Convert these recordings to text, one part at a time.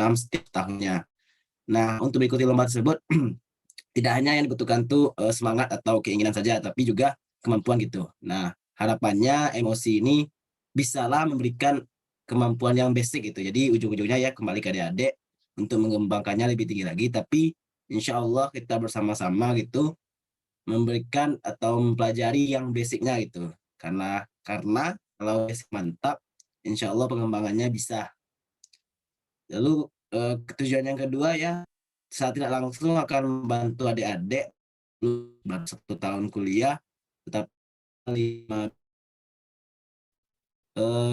6 setiap tahunnya. Nah, untuk mengikuti lomba tersebut tidak hanya yang dibutuhkan tuh semangat atau keinginan saja, tapi juga kemampuan gitu. Nah, harapannya emosi ini bisalah memberikan kemampuan yang basic gitu. Jadi ujung-ujungnya ya kembali ke adik-adik untuk mengembangkannya lebih tinggi lagi. Tapi insya Allah kita bersama-sama gitu memberikan atau mempelajari yang basicnya gitu. Karena kalau basic mantap, insya Allah pengembangannya bisa. Lalu tujuan yang kedua ya, saat tidak langsung akan membantu adik-adik baru 1 tahun kuliah, tetap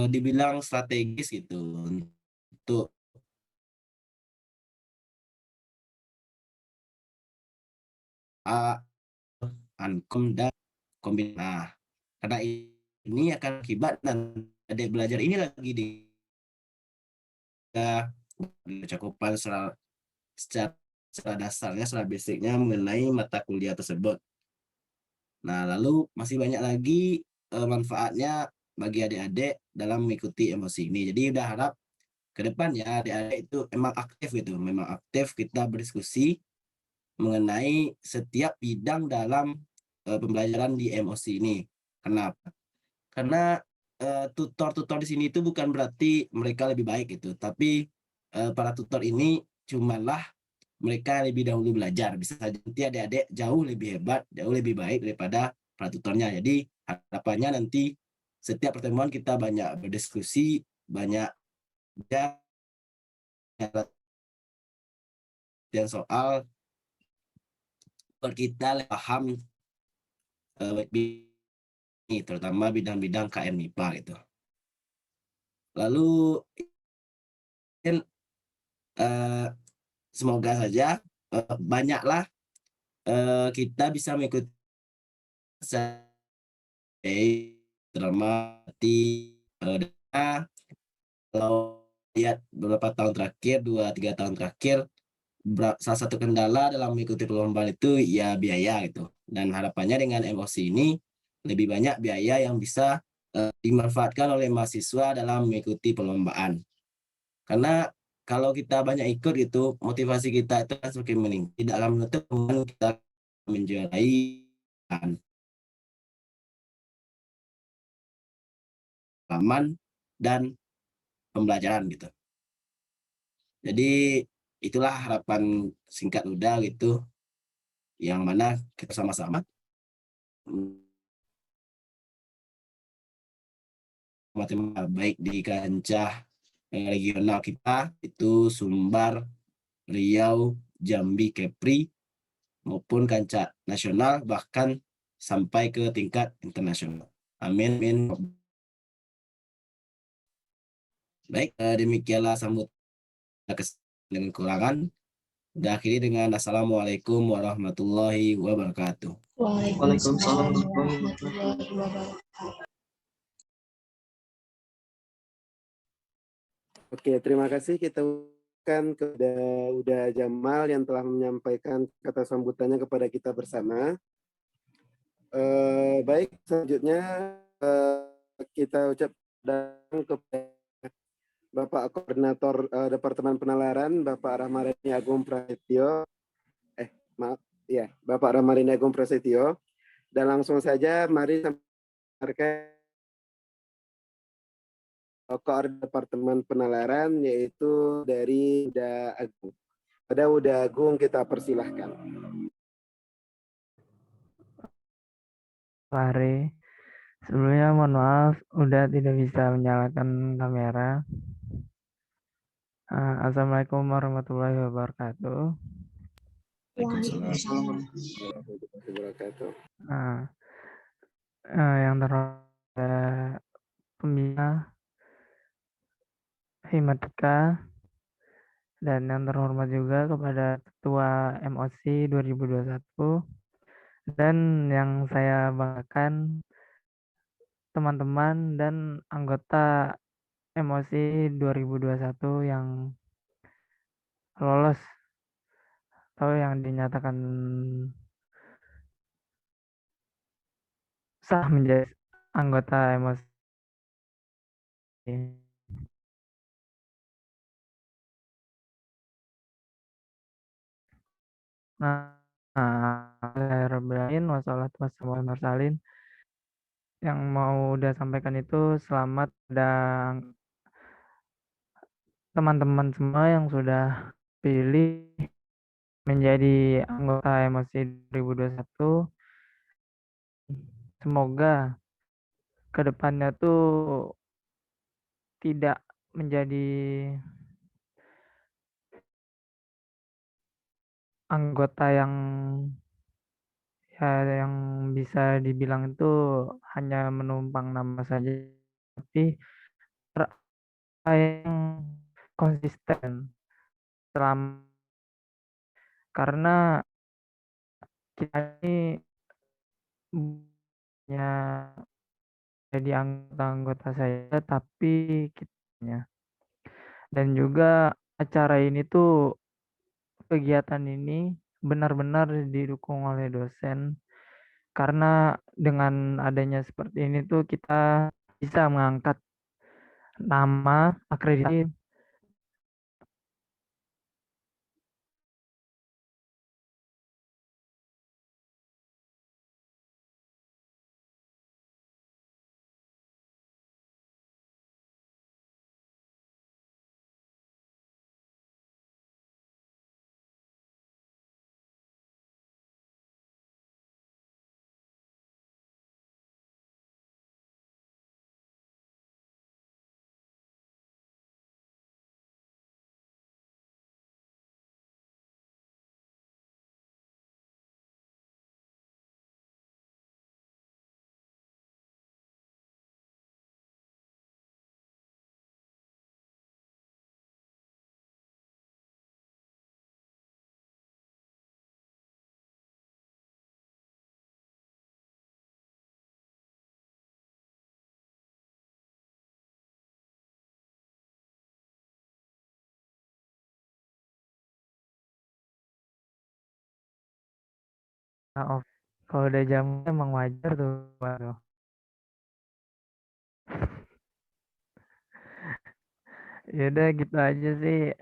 dibilang strategis gitu untuk A, Ankom dan kombinasi. Nah, karena ini akan akibat dan adik belajar ini lagi di cakupan secara secara dasarnya, secara basicnya mengenai mata kuliah tersebut. Nah, lalu masih banyak lagi manfaatnya bagi adik-adik dalam mengikuti emosi ini. Jadi udah harap ke depan ya adik-adik itu emang aktif gitu, memang aktif kita berdiskusi mengenai setiap bidang dalam pembelajaran di emosi ini. Kenapa? Karena tutor-tutor di sini itu bukan berarti mereka lebih baik gitu, tapi para tutor ini cumalah mereka lebih dahulu belajar. Bisa saja nanti adik-adik jauh lebih hebat, jauh lebih baik daripada para tutornya. Jadi harapannya nanti setiap pertemuan kita banyak berdiskusi, banyak dan soal kita paham terutama bidang-bidang KM MIPA gitu. Lalu semoga saja banyaklah kita bisa mengikuti drama kalau lihat beberapa tahun terakhir, 2-3 tahun terakhir, salah satu kendala dalam mengikuti perlombaan itu ya biaya gitu. Dan harapannya dengan emosi ini lebih banyak biaya yang bisa dimanfaatkan oleh mahasiswa dalam mengikuti perlombaan. Karena kalau kita banyak ikut itu, motivasi kita itu kan semakin meningkat. Tidak akan menutup kemungkinan kita menjuarai pengalaman dan pembelajaran gitu. Jadi itulah harapan singkat udah gitu, yang mana kita sama-sama baik di kancah regional kita itu Sumbar, Riau, Jambi, Kepri maupun kancah nasional bahkan sampai ke tingkat internasional. Amin, amin. Baik, demikianlah sambutan dengan kekurangan. Dan akhiri dengan Assalamualaikum warahmatullahi wabarakatuh. Waalaikumsalam warahmatullahi wabarakatuh. Oke, terima kasih kita ucapkan kepada Uda Jamal yang telah menyampaikan kata sambutannya kepada kita bersama. Baik, selanjutnya kita ucapkan kepada Bapak Koordinator Departemen Penalaran, Bapak Rahmarini Agung Prasetyo. Bapak Rahmarini Agung Prasetyo. Dan langsung saja mari sampaikan Koordinator Departemen Penalaran yaitu dari Uda Agung. Pada Uda Agung kita persilahkan. Fahri, sebelumnya mohon maaf udah tidak bisa menyalakan kamera. Assalamualaikum warahmatullahi wabarakatuh. Waalaikumsalam. Yang terhormat pembina Himatika dan yang terhormat juga kepada Ketua MOC 2021 dan yang saya banggakan teman-teman dan anggota MOC 2021 yang lolos atau yang dinyatakan sah menjadi anggota MOC. Nah, Alhamdulillahirobbilalamin, wassalatu wassalamu ala mursalin. Yang mau udah sampaikan itu selamat dan teman-teman semua yang sudah pilih menjadi anggota Emosi 2021. Semoga kedepannya tuh tidak menjadi anggota yang yang bisa dibilang itu hanya menumpang nama saja, tapi yang konsisten selama, karena kita ini punya jadi anggota saya, tapi kitanya. Dan juga acara ini tuh, kegiatan ini benar-benar didukung oleh dosen, karena dengan adanya seperti ini tuh kita bisa mengangkat nama akreditasi. Maaf, kalau udah jam emang wajar tuh, Pak. Ya udah gitu aja sih,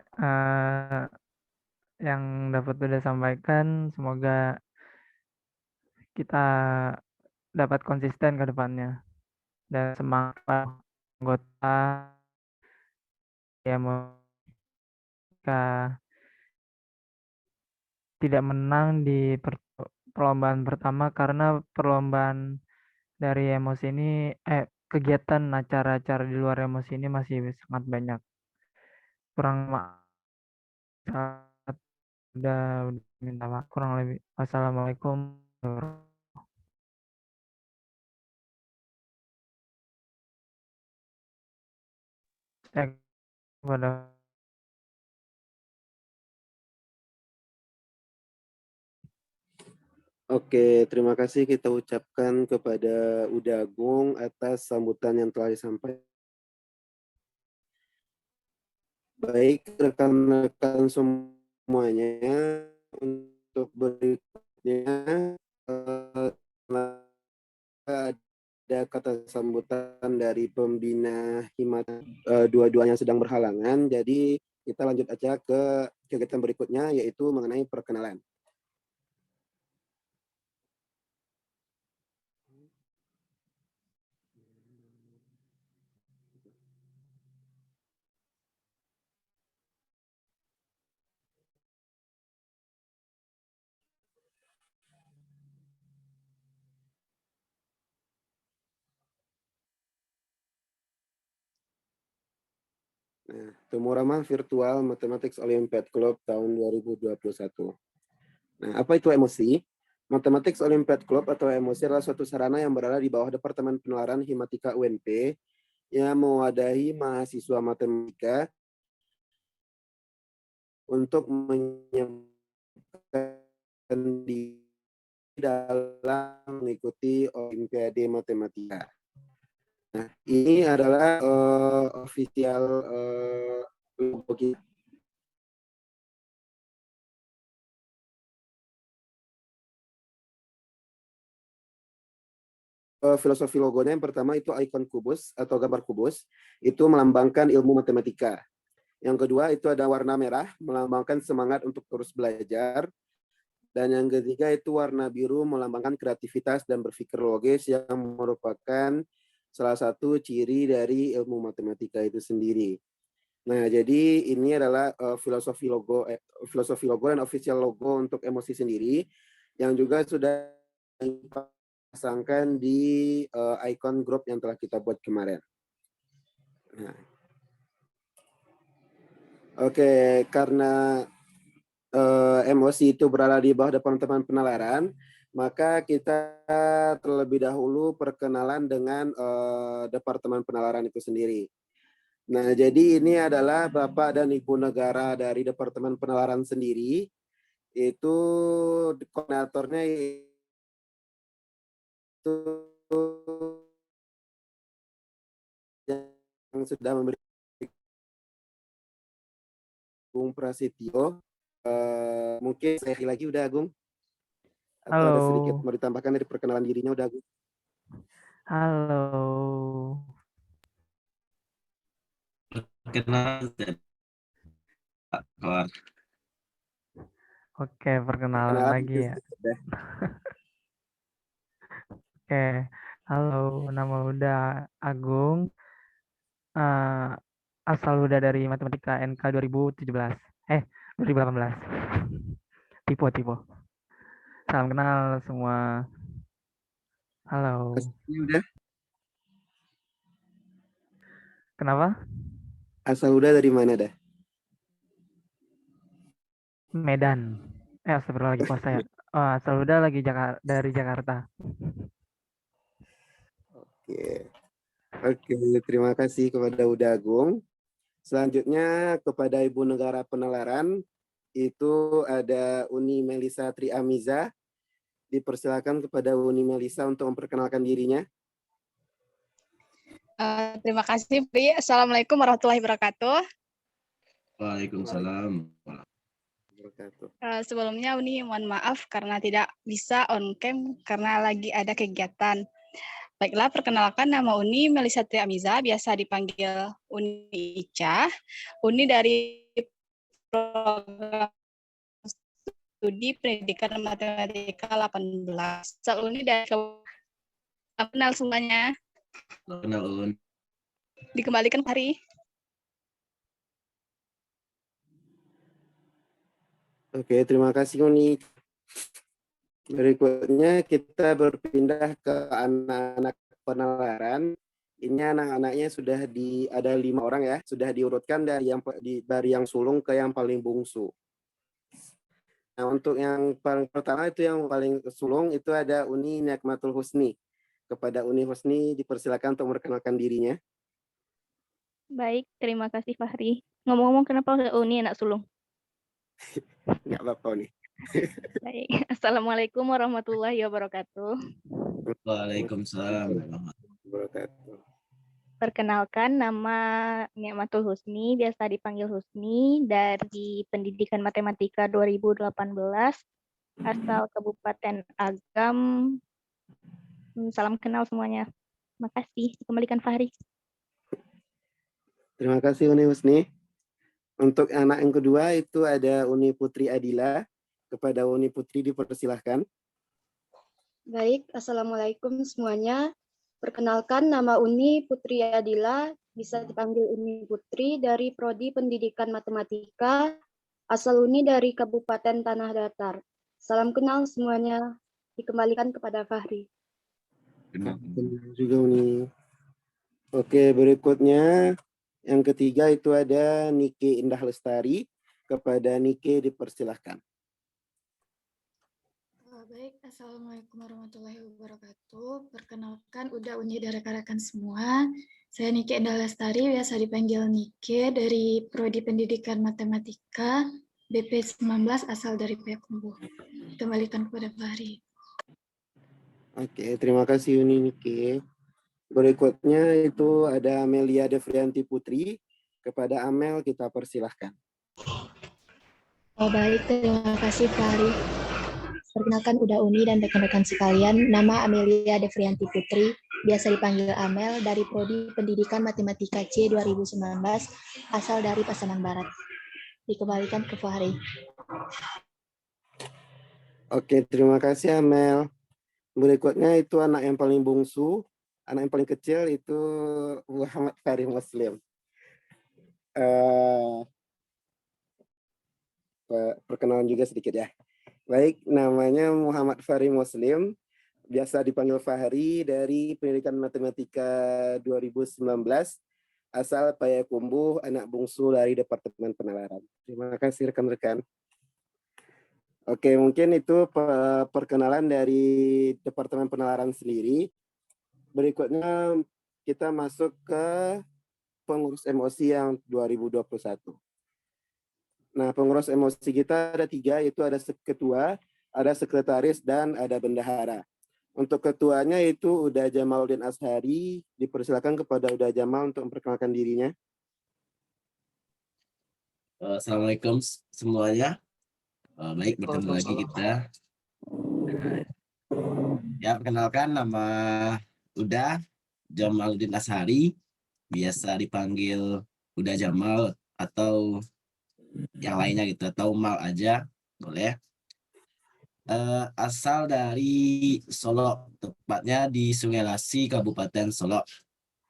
yang dapat udah sampaikan. Semoga kita dapat konsisten ke depannya dan semangat para anggota yang mereka tidak menang di perlombaan pertama, karena perlombaan dari emosi ini, kegiatan acara-acara di luar emosi ini masih sangat banyak. Kurang maaf, udah minta maaf kurang lebih. Wassalamualaikum warahmatullahi wabarakatuh. Oke, terima kasih kita ucapkan kepada Uda Agung atas sambutan yang telah disampaikan. Baik rekan-rekan semuanya, untuk berikutnya ada kata sambutan dari pembina Himat, dua-duanya sedang berhalangan, jadi kita lanjut aja ke kegiatan berikutnya, yaitu mengenai perkenalan. Nah, Tumorama Virtual Mathematics Olympiad Club tahun 2021. Nah, apa itu emosi? Mathematics Olympiad Club atau emosi adalah suatu sarana yang berada di bawah Departemen Penalaran Himatika UNP yang mewadahi mahasiswa matematika untuk menyiapkan diri dalam mengikuti Olimpiade Matematika. Nah, ini adalah official logo kita. Filosofi logonya yang pertama itu ikon kubus atau gambar kubus, itu melambangkan ilmu matematika. Yang kedua itu ada warna merah, melambangkan semangat untuk terus belajar. Dan yang ketiga itu warna biru melambangkan kreativitas dan berpikir logis yang merupakan salah satu ciri dari ilmu matematika itu sendiri. Nah, jadi ini adalah filosofi logo dan official logo untuk emosi sendiri yang juga sudah dipasangkan di icon grup yang telah kita buat kemarin. Nah. Oke, karena emosi itu berada di bawah Departemen Penalaran, maka kita terlebih dahulu perkenalan dengan Departemen Penalaran itu sendiri. Nah, jadi ini adalah Bapak dan Ibu Negara dari Departemen Penalaran sendiri. Itu koordinatornya itu yang sudah memberi Agung Prasetyo. Mungkin saya lagi udah Agung. Atau ada sedikit Halo. mau ditambahkan dari perkenalan dirinya udah Agung. Halo. Perkenalan kawan. Oke, perkenalan Perkenalan lagi ya. sedikit deh. Oke, halo, nama udah Agung. Asal udah dari Matematika NK 2017. 2018. Tipe. Salam kenal semua. Halo. Ini udah Kenapa? asal udah dari mana dah? Medan. Astagfirullah lagi puasa ya. Oh, asal udah lagi dari Jakarta. Oke, terima kasih kepada Uda Agung. Selanjutnya kepada Ibu Negara Penalaran itu ada Uni Melisa Triamiza. Dipersilakan kepada Uni Melisa untuk memperkenalkan dirinya. Terima kasih, Pri. Assalamualaikum warahmatullahi wabarakatuh. Waalaikumsalam. Sebelumnya Uni mohon maaf karena tidak bisa on cam karena lagi ada kegiatan. Baiklah, perkenalkan nama Uni Melisa Triamiza, biasa dipanggil Uni Ica. Uni dari program studi pendidikan matematika 18. Asal Uni dari kenal semuanya. Kenal ulun. Dikembalikan Hari. Oke, terima kasih Uni. Berikutnya kita berpindah ke anak-anak penalaran. Ini anak-anaknya sudah ada 5 orang ya, sudah diurutkan dari yang sulung ke yang paling bungsu. Nah, untuk yang paling pertama itu yang paling sulung itu ada Uni Nikmatul Husni. Kepada Uni Husni dipersilakan untuk memperkenalkan dirinya. Baik, terima kasih Fahri. Ngomong-ngomong kenapa Uni anak sulung? Nggak apa-apa nih. Baik, Assalamualaikum warahmatullahi wabarakatuh. Waalaikumsalam. Perkenalkan, nama Nikmatul Husni, biasa dipanggil Husni, dari Pendidikan Matematika 2018, asal Kabupaten Agam. Salam kenal semuanya. Makasih. Kembalikan Fahri. Terima kasih Uni Husni. Untuk anak yang kedua itu ada Uni Putri Adila. Kepada Uni Putri dipersilahkan. Baik, Assalamualaikum semuanya. Perkenalkan nama Uni Putri Adila, bisa dipanggil Uni Putri dari Prodi Pendidikan Matematika, asal Uni dari Kabupaten Tanah Datar. Salam kenal semuanya, dikembalikan kepada Fahri. Kenal juga Uni. Oke, berikutnya yang ketiga itu ada Nike Indah Lestari. Kepada Nike dipersilahkan. Baik, Assalamualaikum warahmatullahi wabarakatuh. Perkenalkan, udah Uni dari rekan-rekan semua. Saya Nike Indah Lestari, biasa dipanggil Nike, dari Prodi Pendidikan Matematika, BP 19, asal dari Payakumbuh. Kembalikan kepada Fahri. Oke, terima kasih Uni Nike. Berikutnya itu ada Amelia Devrianti Putri. Kepada Amel kita persilahkan. Oh baik, terima kasih Fahri. Perkenalkan udah Uni dan rekan-rekan sekalian, nama Amelia Devrianti Putri, biasa dipanggil Amel, dari Prodi Pendidikan Matematika C 2019, asal dari Pasaman Barat. Dikembalikan ke Fahri. Oke, terima kasih Amel. Berikutnya itu anak yang paling bungsu, anak yang paling kecil itu Muhammad Fahri Muslim. Eh, Perkenalan juga sedikit ya. Baik, namanya Muhammad Fahri Muslim, biasa dipanggil Fahri, dari Pendidikan Matematika 2019, asal Payakumbuh, anak bungsu dari Departemen Penalaran. Terima kasih rekan-rekan. Oke, mungkin itu perkenalan dari Departemen Penalaran sendiri. Berikutnya kita masuk ke pengurus emosi yang 2021. Nah, pengurus emosi kita ada 3, yaitu ada ketua, ada sekretaris, dan ada bendahara. Untuk ketuanya itu Uda Jamaluddin Ashari. Dipersilakan kepada Uda Jamal untuk memperkenalkan dirinya. Assalamualaikum semuanya. Baik, bertemu lagi kita. Ya, perkenalkan, nama Uda Jamaluddin Ashari, biasa dipanggil Uda Jamal atau yang lainnya gitu, atau Mal aja boleh. Asal dari Solo, tepatnya di Sungai Lasi, Kabupaten Solo.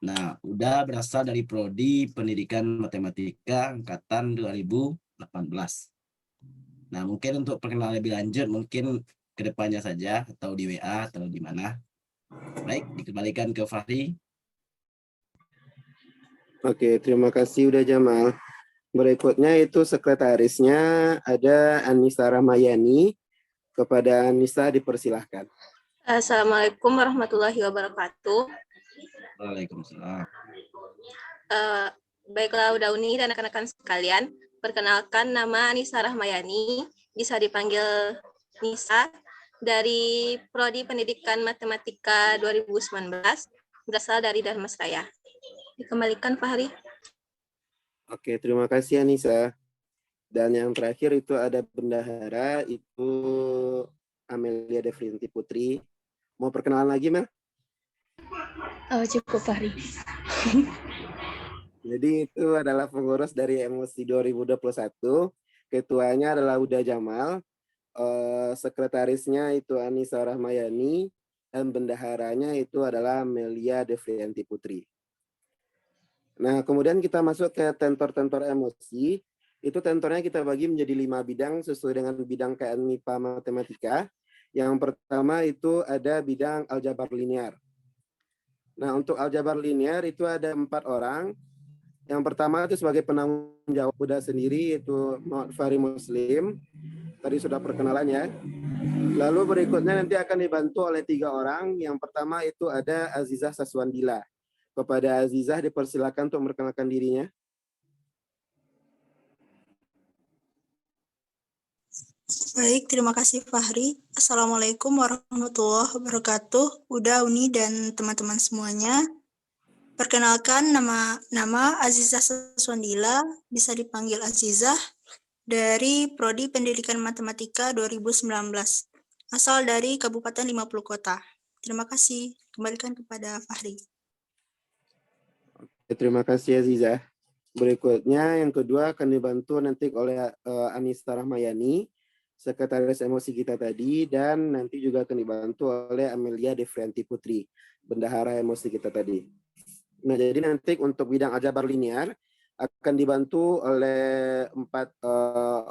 Nah, Uda berasal dari Prodi Pendidikan Matematika angkatan 2018. Nah, mungkin untuk perkenalan lebih lanjut, mungkin ke depannya saja, atau di WA, atau di mana. Baik, dikembalikan ke Fahri. Oke, terima kasih Uda Jamal. Berikutnya itu sekretarisnya ada Anissa Rahmayani. Kepada Anissa dipersilahkan. Assalamualaikum warahmatullahi wabarakatuh. Waalaikumsalam. Baiklah Uda Uni dan rekan-rekan sekalian, perkenalkan nama Anissa Rahmayani, bisa dipanggil Nisa, dari Prodi Pendidikan Matematika 2019, berasal dari Dharmasraya. Dikembalikan Fahri. Oke, terima kasih Anissa. Dan yang terakhir itu ada bendahara, itu Amelia Devrianti Putri. Mau perkenalan lagi, Mel? Cukup, Fahri. Jadi itu adalah pengurus dari emosi 2021. Ketuanya adalah Uda Jamal. Sekretarisnya itu Anissa Rahmayani. Dan bendaharanya itu adalah Amelia Devrianti Putri. Nah, kemudian kita masuk ke tentor-tentor emosi. Itu tentornya kita bagi menjadi 5 bidang sesuai dengan bidang KN MIPA Matematika. Yang pertama itu ada bidang aljabar linear. Nah, untuk aljabar linear itu ada 4 orang. Yang pertama itu sebagai penanggung jawab Uda sendiri, itu Fahri Muslim. Tadi sudah perkenalan ya. Lalu berikutnya nanti akan dibantu oleh 3 orang. Yang pertama itu ada Azizah Saswandila. Kepada Azizah dipersilakan untuk memperkenalkan dirinya. Baik, terima kasih Fahri. Assalamualaikum warahmatullahi wabarakatuh, Uda, Uni, dan teman-teman semuanya. Perkenalkan, nama Azizah Saswandila, bisa dipanggil Azizah, dari Prodi Pendidikan Matematika 2019, asal dari Kabupaten 50 Kota. Terima kasih. Kembalikan kepada Fahri. Terima kasih Azizah. Berikutnya yang kedua akan dibantu nanti oleh Anissa Rahmayani, sekretaris emosi kita tadi, dan nanti juga akan dibantu oleh Amelia Devrianti Putri, bendahara emosi kita tadi. Nah, jadi nanti untuk bidang aljabar linear akan dibantu oleh 4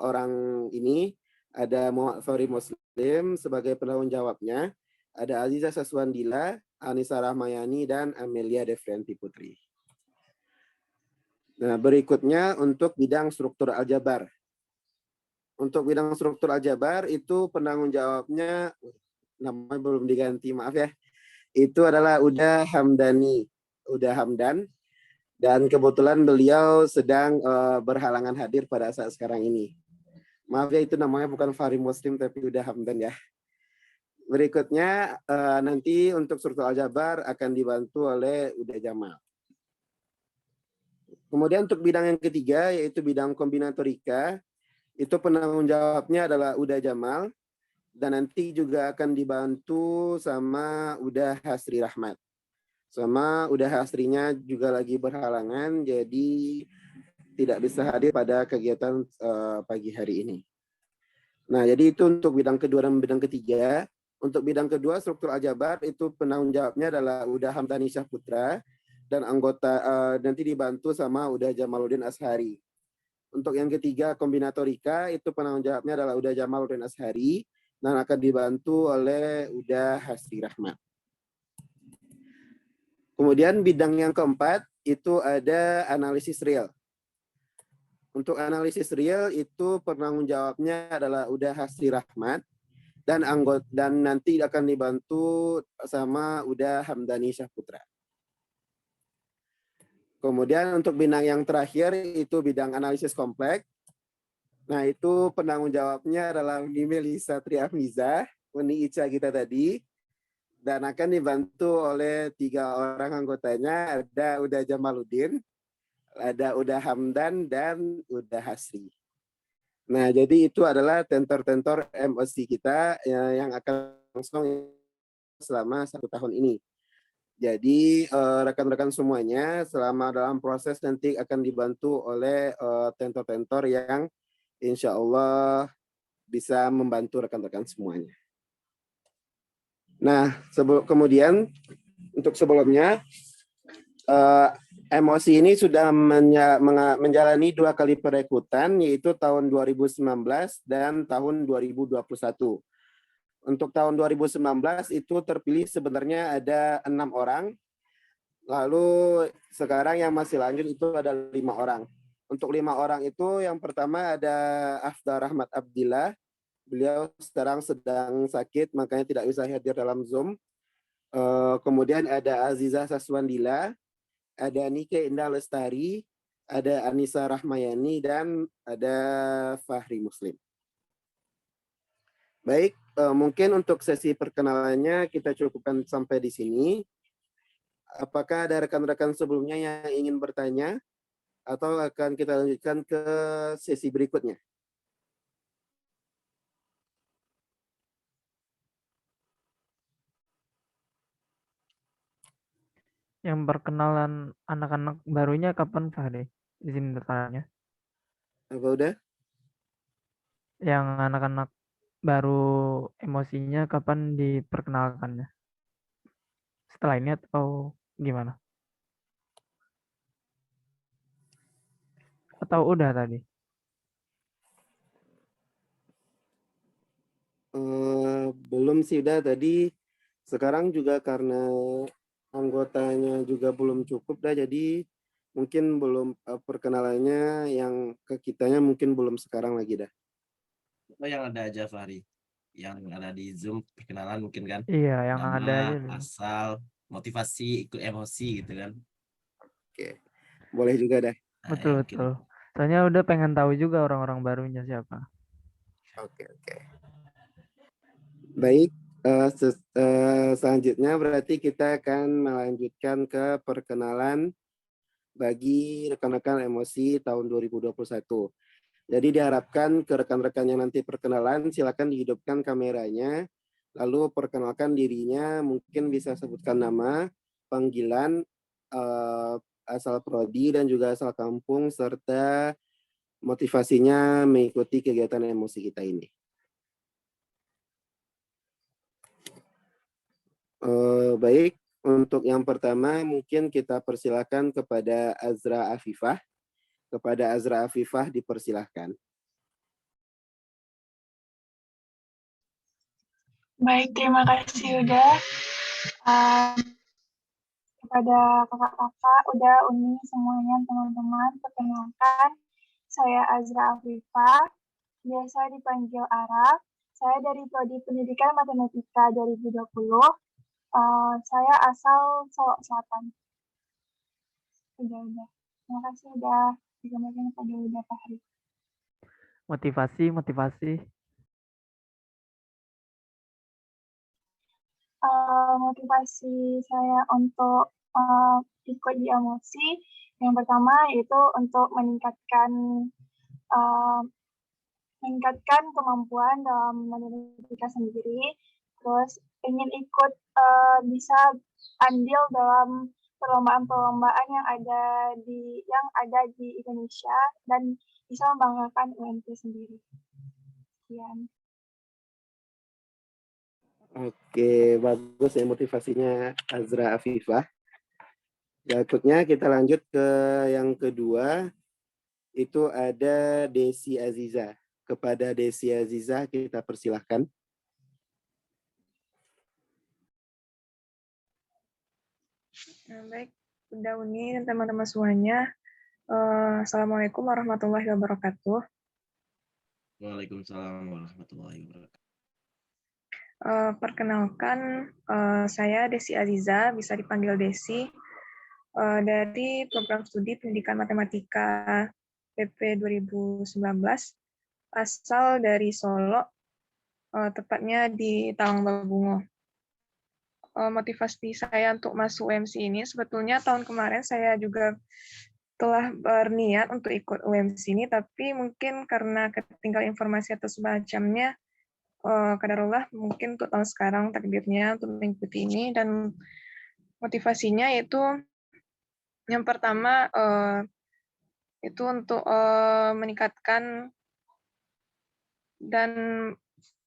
orang ini. Ada Muhammad Fahri Muslim sebagai penanggung jawabnya, ada Azizah Saswandila, Anissa Rahmayani, dan Amelia Devrianti Putri. Nah, berikutnya untuk bidang struktur aljabar. Untuk bidang struktur aljabar itu penanggung jawabnya, namanya belum diganti, maaf ya. Itu adalah Uda Hamdani, Uda Hamdan. Dan kebetulan beliau sedang berhalangan hadir pada saat sekarang ini. Maaf ya, itu namanya bukan Fahri Muslim tapi Uda Hamdan ya. Berikutnya nanti untuk struktur aljabar akan dibantu oleh Uda Jamal. Kemudian untuk bidang yang ketiga yaitu bidang kombinatorika, itu penanggung jawabnya adalah Uda Jamal, dan nanti juga akan dibantu sama Uda Hasri Rahmat. Sama Uda Hasrinya juga lagi berhalangan, jadi tidak bisa hadir pada kegiatan pagi hari ini. Nah, jadi itu untuk bidang kedua dan bidang ketiga. Untuk bidang kedua, struktur aljabar, itu penanggung jawabnya adalah Uda Hamdani Syahputra, dan anggota nanti dibantu sama Uda Jamaluddin Ashari. Untuk yang ketiga, kombinatorika, itu penanggung jawabnya adalah Uda Jamaluddin Ashari, dan akan dibantu oleh Uda Hasri Rahmat. Kemudian bidang yang keempat, itu ada analisis real. Untuk analisis real itu penanggung jawabnya adalah Uda Hasri Rahmat, dan nanti akan dibantu sama Uda Hamdani Syahputra. Kemudian untuk bidang yang terakhir itu bidang analisis kompleks. Nah, itu penanggung jawabnya adalah Uni Melisa Triamiza, Uni Ica kita tadi, dan akan dibantu oleh 3 orang anggotanya, ada Uda Jamaluddin, ada Uda Hamdan, dan Uda Hasri. Nah, jadi itu adalah tentor-tentor MOC kita yang akan langsung selama 1 tahun ini. Jadi rekan-rekan semuanya selama dalam proses nanti akan dibantu oleh tentor-tentor yang insya Allah bisa membantu rekan-rekan semuanya. Nah, kemudian untuk sebelumnya MOC ini sudah menjalani 2 kali perekrutan, yaitu tahun 2019 dan tahun 2021. Untuk tahun 2019 itu terpilih sebenarnya ada 6 orang, lalu sekarang yang masih lanjut itu ada 5 orang. Untuk 5 orang itu yang pertama ada Afdal Rahmat Abdillah, beliau sekarang sedang sakit makanya tidak bisa hadir dalam Zoom. Kemudian ada Aziza Saswandila, ada Nike Indah Lestari, ada Anissa Rahmayani, dan ada Fahri Muslim. Baik, mungkin untuk sesi perkenalannya kita cukupkan sampai di sini. Apakah ada rekan-rekan sebelumnya yang ingin bertanya? Atau akan kita lanjutkan ke sesi berikutnya? Yang perkenalan anak-anak barunya kapan, Fahri? Izin bertanya. Apa udah? Yang anak-anak baru emosinya kapan diperkenalkannya? Setelah ini atau gimana? Atau udah tadi? Belum sih, udah tadi. Sekarang juga karena anggotanya juga belum cukup dah, jadi mungkin belum perkenalannya yang ke kitanya mungkin belum sekarang lagi dah. Oh, yang ada aja Fahri, yang ada di Zoom perkenalan mungkin kan, Iya, yang nama, ada aja dulu. asal, motivasi, ikut emosi gitu kan. Oke, boleh juga dah. Betul, betul. Soalnya udah pengen tahu juga orang-orang barunya siapa. Oke. Baik, selanjutnya berarti kita akan melanjutkan ke perkenalan bagi rekan-rekan emosi tahun 2021. Jadi diharapkan ke rekan-rekan yang nanti perkenalan, silakan dihidupkan kameranya, lalu perkenalkan dirinya, mungkin bisa sebutkan nama, panggilan, asal prodi dan juga asal kampung, serta motivasinya mengikuti kegiatan emosi kita ini. Baik, untuk yang pertama mungkin kita persilakan kepada Azra Afifah. Kepada Azra Afifah dipersilahkan. Baik, terima kasih udah. Kepada kakak-kakak, udah Uni semuanya teman-teman, perkenalkan saya Azra Afifah, biasa dipanggil Ara. Saya dari Prodi Pendidikan Matematika 2020. Saya asal Solok Selatan. Udah. Terima kasih udah disampaikan pada udah Fahri. Motivasi. Motivasi saya untuk ikut di emosi, yang pertama yaitu untuk meningkatkan kemampuan dalam matematika sendiri, terus ingin ikut bisa andil dalam perlombaan-perlombaan yang ada di Indonesia dan bisa membanggakan UNT sendiri. Sekian. Oke, bagus ya motivasinya Azra Afifah. Berikutnya kita lanjut ke yang kedua, itu ada Desi Aziza. Kepada Desi Aziza kita persilahkan. Baik, Bunda Uni dan teman-teman semuanya. Assalamualaikum warahmatullahi wabarakatuh. Waalaikumsalam warahmatullahi wabarakatuh. Perkenalkan, saya Desi Aziza, bisa dipanggil Desi, dari program studi Pendidikan Matematika PP 2019, asal dari Solo, tepatnya di Tawangbabungo. Motivasi saya untuk masuk UMC ini, sebetulnya tahun kemarin saya juga telah berniat untuk ikut UMC ini, tapi mungkin karena ketinggal informasi atau semacamnya, kadarullah mungkin untuk tahun sekarang takdirnya untuk mengikuti ini, dan motivasinya yaitu yang pertama itu untuk meningkatkan dan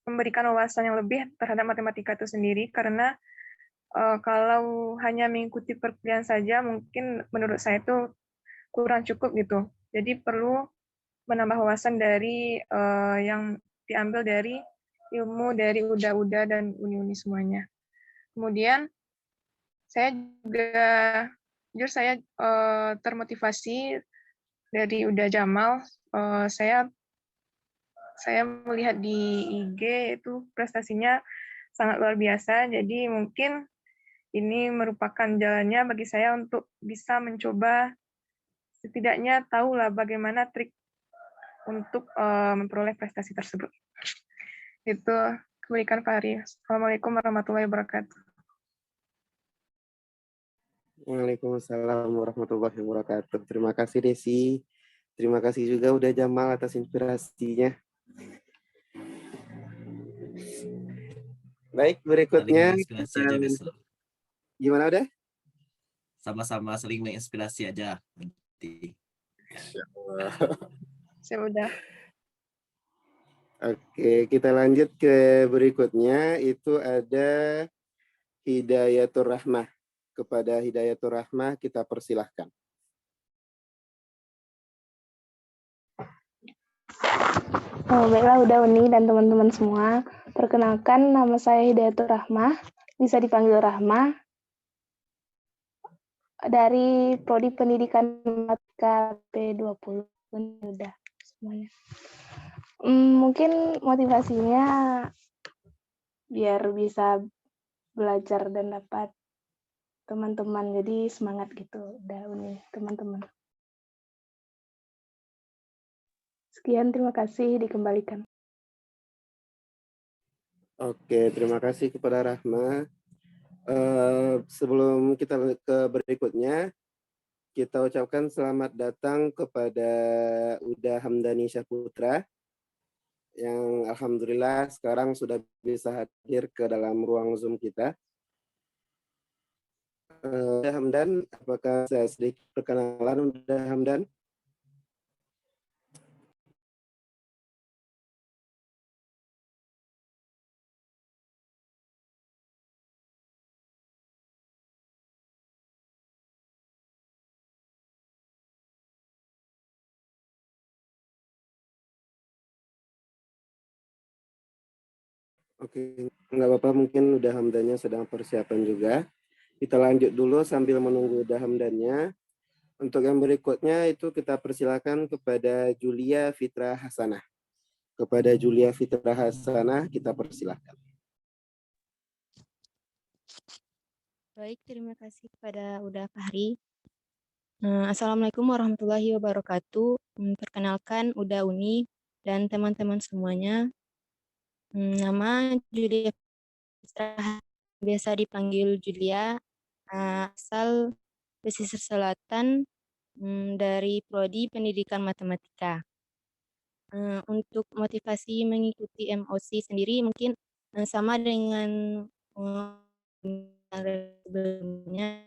memberikan wawasan yang lebih terhadap matematika itu sendiri, karena kalau hanya mengikuti perkuliahan saja mungkin menurut saya itu kurang cukup gitu. Jadi perlu menambah wawasan dari yang diambil dari ilmu dari UDA-UDA dan uni-uni semuanya. Kemudian saya juga jujur saya termotivasi dari UDA Jamal. Saya melihat di IG itu prestasinya sangat luar biasa. Jadi mungkin ini merupakan jalannya bagi saya untuk bisa mencoba setidaknya tahulah bagaimana trik untuk memperoleh prestasi tersebut. Itu kebaikan Fahri. Assalamualaikum warahmatullahi wabarakatuh. Waalaikumsalam warahmatullahi wabarakatuh. Terima kasih Desi. Terima kasih juga udah Jamal atas inspirasinya. Baik, berikutnya Inspirasi aja besok. Gimana udah? Sama-sama saling menginspirasi aja. Nanti. Saya udah. Oke, kita lanjut ke berikutnya. Itu ada Hidayatur Rahmah. Kepada Hidayatur Rahmah kita persilahkan. Baiklah Uda Uni dan teman-teman semua. Perkenalkan, nama saya Hidayatur Rahmah, bisa dipanggil Rahmah, dari Prodi Pendidikan Matematika P20. Udah semuanya. Mungkin motivasinya biar bisa belajar dan dapat teman-teman, jadi semangat gitu. Udah Uni, teman-teman. Sekian, terima kasih, dikembalikan. Oke, terima kasih kepada Rahma. Sebelum kita ke berikutnya, kita ucapkan selamat datang kepada Uda Hamdani Syahputra, yang alhamdulillah sekarang sudah bisa hadir ke dalam ruang Zoom kita. Uda Hamdan, apakah saya sedikit perkenalan Uda Hamdan? Oke, nggak apa-apa, mungkin udah Hamdannya sedang persiapan juga. Kita lanjut dulu sambil menunggu udah Hamdannya. Untuk yang berikutnya itu kita persilakan kepada Julia Fitra Hasanah. Kepada Julia Fitra Hasanah kita persilakan. Baik, terima kasih kepada Uda Fahri. Assalamualaikum warahmatullahi wabarakatuh. Perkenalkan Uda Uni dan teman-teman semuanya. Nama Julia Fitra, biasa dipanggil Julia, asal pesisir selatan, dari Prodi Pendidikan Matematika. Untuk motivasi mengikuti MOC sendiri mungkin sama dengan sebelumnya,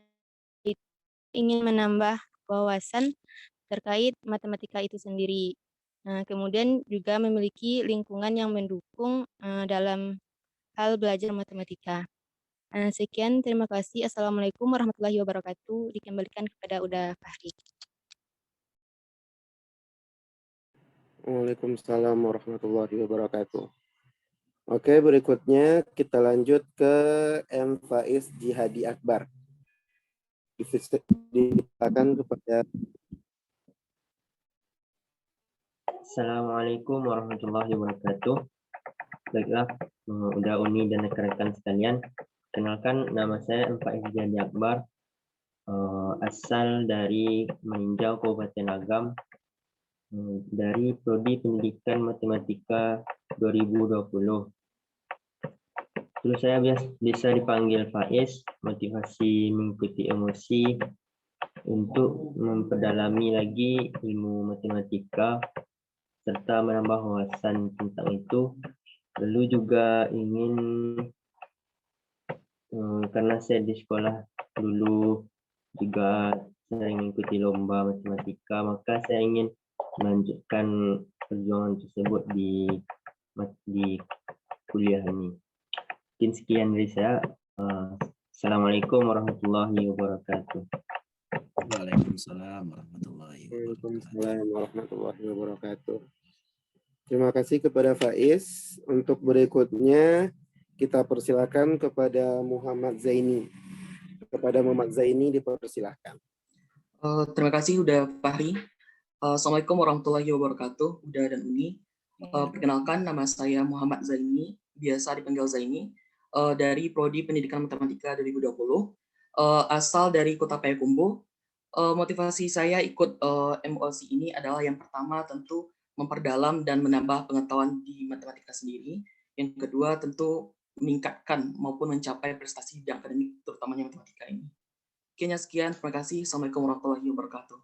ingin menambah wawasan terkait matematika itu sendiri. Kemudian juga memiliki lingkungan yang mendukung dalam hal belajar matematika. Sekian, terima kasih. Assalamualaikum warahmatullahi wabarakatuh. Dikembalikan kepada Uda Fahri. Waalaikumsalam warahmatullahi wabarakatuh. Oke, berikutnya kita lanjut ke M. Faiz Jihadi Akbar. Dipersilakan kepada. Assalamualaikum warahmatullahi wabarakatuh. Baiklah, Uda Uni dan rekan-rekan sekalian, kenalkan nama saya M. Faiz Jihadi Akbar, asal dari Meninjau Kabupaten Agam, dari Prodi Pendidikan Matematika 2020. Terus saya bisa dipanggil Faiz, motivasi mengikuti emosi untuk memperdalami lagi ilmu matematika serta menambah wawasan tentang itu. Lalu juga ingin, karena saya di sekolah dulu juga sering mengikuti lomba matematika, maka saya ingin melanjutkan perjuangan tersebut di kuliah ini. Mungkin sekian dari saya. Assalamualaikum warahmatullahi wabarakatuh. Waalaikumsalam warahmatullahi wabarakatuh. Terima kasih kepada Faiz. Untuk berikutnya kita persilakan kepada Muhammad Zaini. Kepada Muhammad Zaini dipersilakan. Terima kasih Uda Fahri. Assalamualaikum warahmatullahi wabarakatuh, Uda dan Uni. Perkenalkan, nama saya Muhammad Zaini, biasa dipanggil Zaini, dari Prodi Pendidikan Matematika 2020, asal dari Kota Payakumbuh. Motivasi saya ikut MOC ini adalah yang pertama tentu memperdalam dan menambah pengetahuan di matematika sendiri. Yang kedua tentu meningkatkan maupun mencapai prestasi di akademik, terutamanya matematika ini. Sekian, terima kasih. Assalamualaikum warahmatullahi wabarakatuh.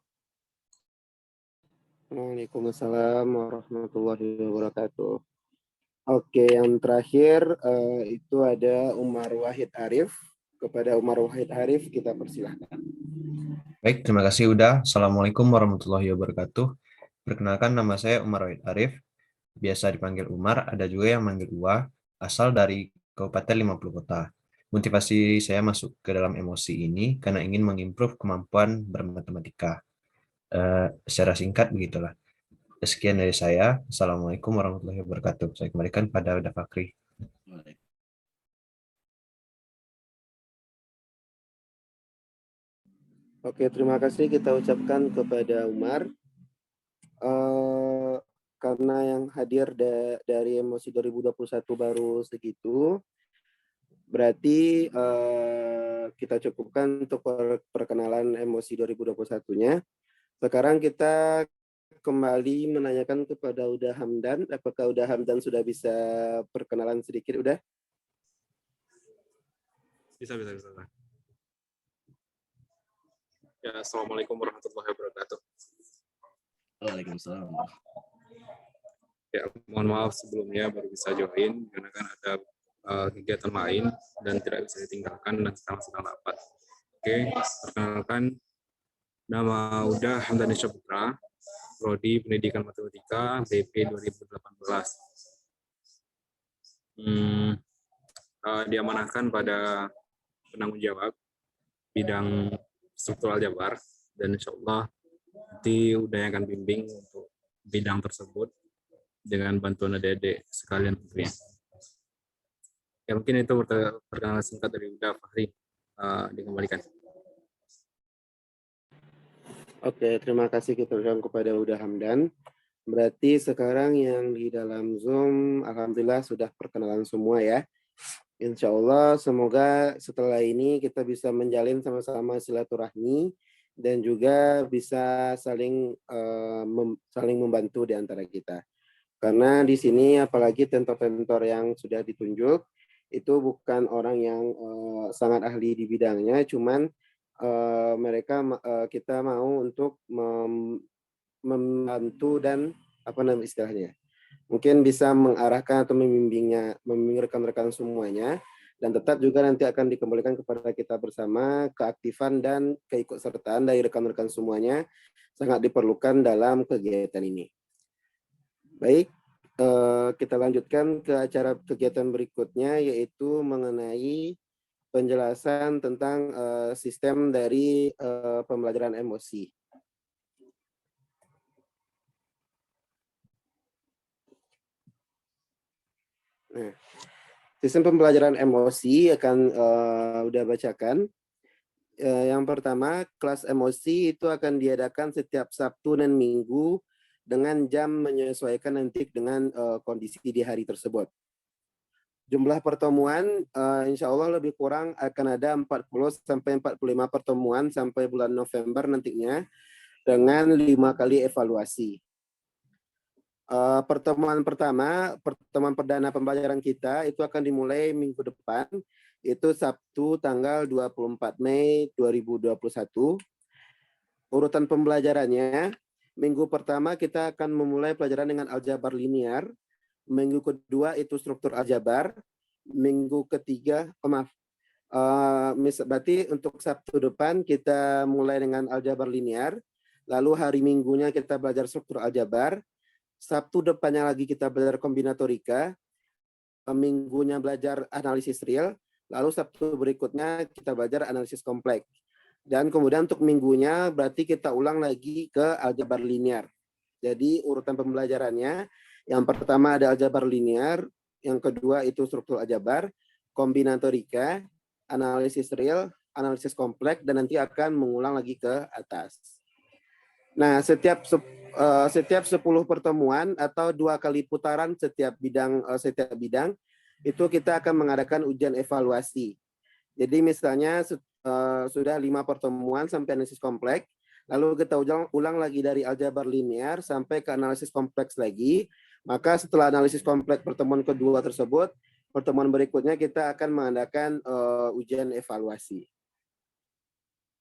Waalaikumsalam warahmatullahi wabarakatuh. Oke, yang terakhir itu ada Umar Wahid Arif. Kepada Umar Wahid Arif kita persilahkan. Baik, terima kasih Uda. Assalamualaikum warahmatullahi wabarakatuh. Perkenalkan, nama saya Umar Wahid Arif. Biasa dipanggil Umar, ada juga yang manggil Uwa, asal dari Kabupaten 50 Kota. Motivasi saya masuk ke dalam emosi ini karena ingin mengimprove kemampuan bermatematika. Secara singkat begitulah. Sekian dari saya. Assalamualaikum warahmatullahi wabarakatuh. Saya kembalikan pada Uda Fakri. Oke, terima kasih kita ucapkan kepada Umar. Karena yang hadir dari emosi 2021 baru segitu, berarti kita cukupkan untuk perkenalan emosi 2021-nya. Sekarang kita kembali menanyakan kepada Uda Hamdan. Apakah Uda Hamdan sudah bisa perkenalan sedikit, Uda? Bisa. Ya, Assalamualaikum warahmatullahi wabarakatuh. Waalaikumsalam. Ya, mohon maaf sebelumnya baru bisa join karena kan ada kegiatan lain dan tidak bisa ditinggalkan dan sedang rapat. Oke, perkenalkan, nama Uda Hamdan Putra, Prodi Pendidikan Matematika BP 2018. Diamanahkan pada penanggung jawab bidang struktural Jabar, dan insya Allah nanti Uda yang akan bimbing untuk bidang tersebut dengan bantuan adik-adik sekalian tentunya. Ya, mungkin itu perkenalan singkat dari Uda Fahri. Dikembalikan. Oke, terima kasih kita ucapkan kepada Uda Hamdan. Berarti sekarang yang di dalam Zoom, alhamdulillah sudah perkenalan semua ya. Insya Allah semoga setelah ini kita bisa menjalin sama-sama silaturahmi dan juga bisa saling membantu di antara kita. Karena di sini apalagi tentor-tentor yang sudah ditunjuk itu bukan orang yang sangat ahli di bidangnya, cuman mereka kita mau untuk membantu dan apa namanya istilahnya, mungkin bisa mengarahkan atau membimbing rekan-rekan semuanya, dan tetap juga nanti akan dikembalikan kepada kita bersama. Keaktifan dan keikutsertaan dari rekan-rekan semuanya sangat diperlukan dalam kegiatan ini. Baik, kita lanjutkan ke acara kegiatan berikutnya, yaitu mengenai penjelasan tentang sistem dari pembelajaran emosi. Nah, sistem pembelajaran emosi akan udah bacakan. Yang pertama, kelas emosi itu akan diadakan setiap Sabtu dan Minggu dengan jam menyesuaikan nanti dengan kondisi di hari tersebut. Jumlah pertemuan insya Allah lebih kurang akan ada 40 sampai 45 pertemuan sampai bulan November nantinya dengan 5 kali evaluasi. Pertemuan pertama, pertemuan perdana pembelajaran kita itu akan dimulai minggu depan, itu Sabtu tanggal 24 Mei 2021. Urutan pembelajarannya, minggu pertama kita akan memulai pelajaran dengan aljabar linear, minggu kedua itu struktur aljabar, minggu ketiga, berarti untuk Sabtu depan kita mulai dengan aljabar linear, lalu hari Minggunya kita belajar struktur aljabar, Sabtu depannya lagi kita belajar kombinatorika, Minggunya belajar analisis real, lalu Sabtu berikutnya kita belajar analisis kompleks. Dan kemudian untuk minggunya berarti kita ulang lagi ke aljabar linear. Jadi urutan pembelajarannya, yang pertama ada aljabar linear, yang kedua itu struktur aljabar, kombinatorika, analisis real, analisis kompleks, dan nanti akan mengulang lagi ke atas. Nah, setiap 10 pertemuan atau 2 kali putaran setiap bidang itu kita akan mengadakan ujian evaluasi. Jadi misalnya sudah 5 pertemuan sampai analisis kompleks, lalu kita ulang lagi dari aljabar linear sampai ke analisis kompleks lagi. Maka setelah analisis kompleks pertemuan kedua tersebut, pertemuan berikutnya kita akan mengadakan ujian evaluasi.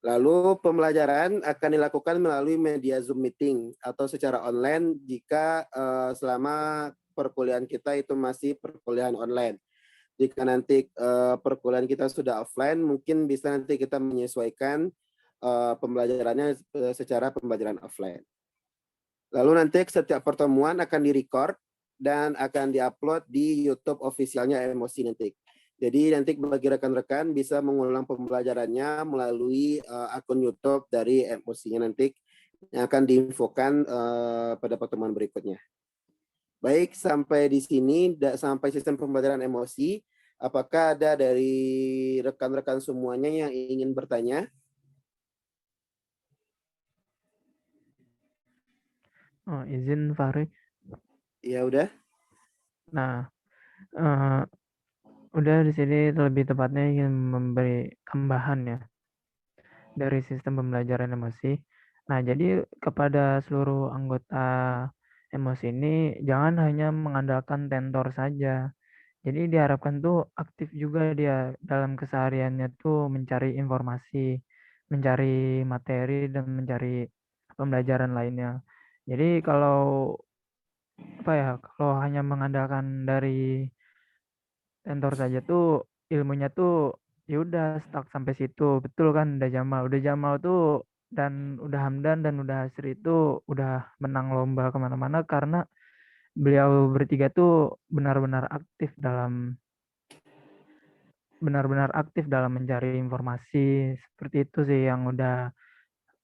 Lalu pembelajaran akan dilakukan melalui media Zoom meeting atau secara online jika selama perkuliahan kita itu masih perkuliahan online. Jika nanti perkuliahan kita sudah offline, mungkin bisa nanti kita menyesuaikan pembelajarannya secara pembelajaran offline. Lalu nanti setiap pertemuan akan direcord dan akan diupload di YouTube officialnya Emosi nanti. Jadi nanti bagi rekan-rekan bisa mengulang pembelajarannya melalui akun YouTube dari Emosinya nanti yang akan diinfokan pada pertemuan berikutnya. Baik, sampai di sini, sampai sistem pembelajaran emosi. Apakah ada dari rekan-rekan semuanya yang ingin bertanya? Oh, izin Fahri. Ya udah. Nah, udah di sini lebih tepatnya ingin memberi tambahan ya dari sistem pembelajaran emosi. Nah, jadi kepada seluruh anggota emosi ini jangan hanya mengandalkan tentor saja. Jadi diharapkan tuh aktif juga dia dalam kesehariannya tuh mencari informasi, mencari materi dan mencari pembelajaran lainnya. Jadi kalau kalau hanya mengandalkan dari tentor saja tuh ilmunya tuh ya udah stuck sampai situ. Betul kan udah Jamal tuh dan udah Hamdan dan udah Asri itu udah menang lomba kemana-mana karena beliau bertiga tuh benar-benar aktif dalam mencari informasi. Seperti itu sih yang udah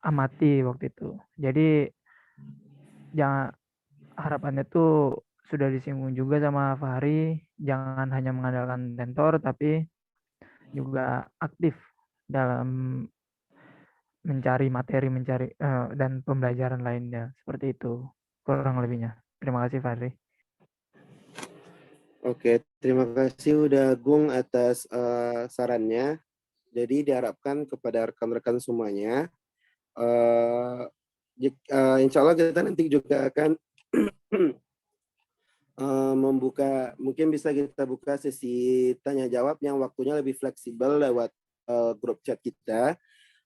amati waktu itu. Jadi jangan, harapannya tuh sudah disinggung juga sama Fahri, jangan hanya mengandalkan tentor tapi juga aktif dalam mencari materi, dan pembelajaran lainnya. Seperti itu kurang lebihnya. Terima kasih Fahri. Oke, terima kasih udah Gung atas sarannya. Jadi diharapkan kepada rekan-rekan semuanya, insya Allah kita nanti juga akan membuka, mungkin bisa kita buka sesi tanya jawab yang waktunya lebih fleksibel lewat grup chat kita.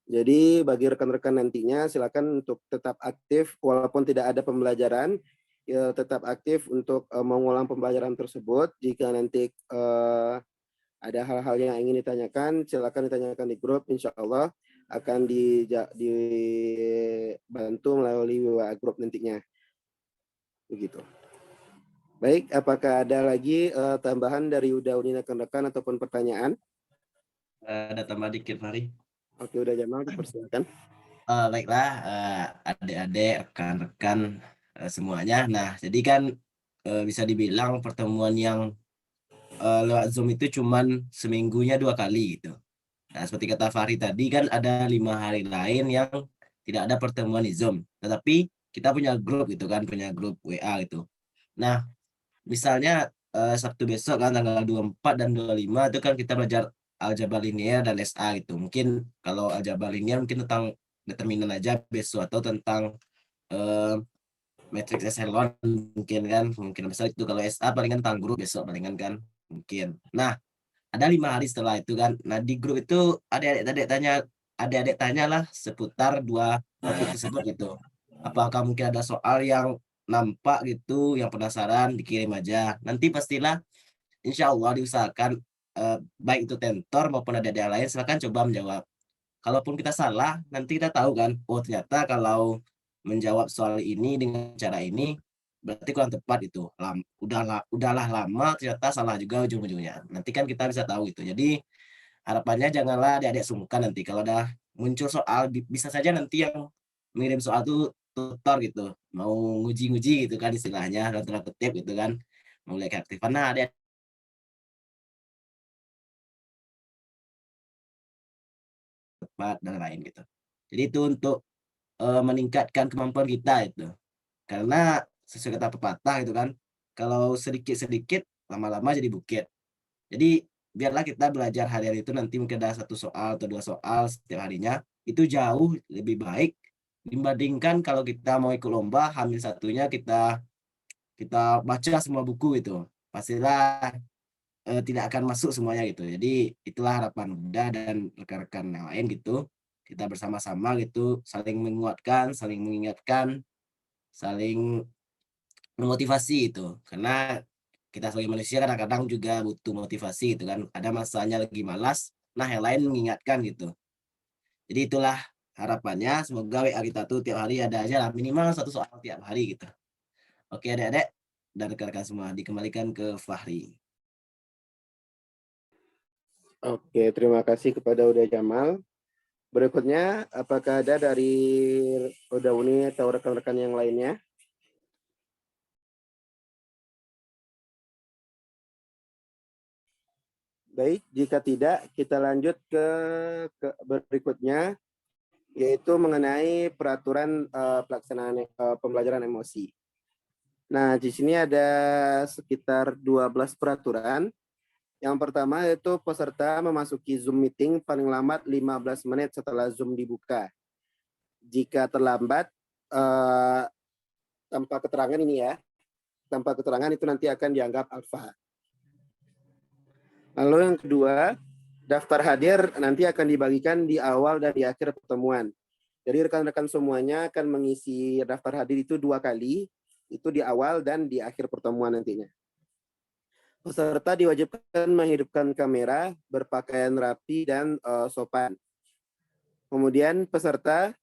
Jadi bagi rekan-rekan nantinya silakan untuk tetap aktif walaupun tidak ada pembelajaran, ya tetap aktif untuk mengulang pembelajaran tersebut. Jika nanti ada hal-hal yang ingin ditanyakan, silakan ditanyakan di grup. Insya Allah akan dibantu melalui WA grup nantinya. Begitu. Baik, apakah ada lagi tambahan dari Uda Uni rekan-rekan ataupun pertanyaan? Ada tambah dikit, Fahri. Oke, udah Jamal, dipersilakan. Baiklah, adik-adik, rekan-rekan semuanya. Nah, jadi kan bisa dibilang pertemuan yang lewat Zoom itu cuman seminggunya 2 kali gitu. Nah, seperti kata Fahri tadi kan ada 5 hari lain yang tidak ada pertemuan di Zoom. Tetapi kita punya grup gitu kan, punya grup WA gitu. Nah, misalnya Sabtu besok kan tanggal 24 dan 25 itu kan kita belajar aljabar linear dan SA gitu. Mungkin kalau aljabar linear mungkin tentang determinan aja besok, atau tentang matriks echelon mungkin kan, mungkin besar itu. Kalau SA palingan tentang grup besok palingan kan mungkin. Nah, ada 5 hari setelah itu kan. Nah, di grup itu adik-adik tanyalah seputar 2 topik tersebut gitu. Apakah mungkin ada soal yang nampak gitu, yang penasaran, dikirim aja. Nanti pastilah insya Allah diusahakan baik itu tentor maupun adik-adik lain silakan coba menjawab. Kalaupun kita salah, nanti kita tahu kan, oh ternyata kalau menjawab soal ini dengan cara ini berarti kurang tepat itu. Udahlah lama ternyata salah juga ujung-ujungnya. Nanti kan kita bisa tahu itu. Jadi harapannya janganlah adik-adik sungkan nanti kalau ada muncul soal, bisa saja nanti yang mengirim soal itu tutor gitu, mau nguji-nguji gitu kan istilahnya, dalam tanda kutip gitu kan, mau lihat keaktifan. Nah, adik tepat dan lain gitu. Jadi itu untuk meningkatkan kemampuan kita itu. Karena sesuai kata pepatah gitu kan, kalau sedikit-sedikit lama-lama jadi bukit. Jadi biarlah kita belajar hari-hari itu, nanti mungkin ada 1 soal atau 2 soal setiap harinya, itu jauh lebih baik dibandingkan kalau kita mau ikut lomba, hamil satunya kita baca semua buku itu. Pastilah tidak akan masuk semuanya gitu. Jadi itulah harapan Bunda dan rekan-rekan yang lain gitu. Kita bersama-sama gitu, saling menguatkan, saling mengingatkan, saling memotivasi itu. Karena kita sebagai manusia kadang-kadang juga butuh motivasi gitu kan. Ada masanya lagi malas, nah yang lain mengingatkan gitu. Jadi itulah harapannya, semoga WA kita tuh tiap hari ada aja lah, minimal 1 soal tiap hari gitu. Oke adik-adik dan rekan-rekan semua, dikembalikan ke Fahri. Oke, terima kasih kepada Uda Jamal. Berikutnya, apakah ada dari Uda Uni atau rekan-rekan yang lainnya? Baik, jika tidak, kita lanjut ke berikutnya, yaitu mengenai peraturan pelaksanaan pembelajaran emosi. Nah, di sini ada sekitar 12 peraturan. Yang pertama yaitu peserta memasuki Zoom meeting paling lambat 15 menit setelah Zoom dibuka. Jika terlambat, tanpa keterangan ini ya, tanpa keterangan itu nanti akan dianggap alfa. Lalu yang kedua, daftar hadir nanti akan dibagikan di awal dan di akhir pertemuan. Jadi rekan-rekan semuanya akan mengisi daftar hadir itu 2 kali, itu di awal dan di akhir pertemuan nantinya. Peserta diwajibkan menghidupkan kamera, berpakaian rapi dan sopan. Kemudian peserta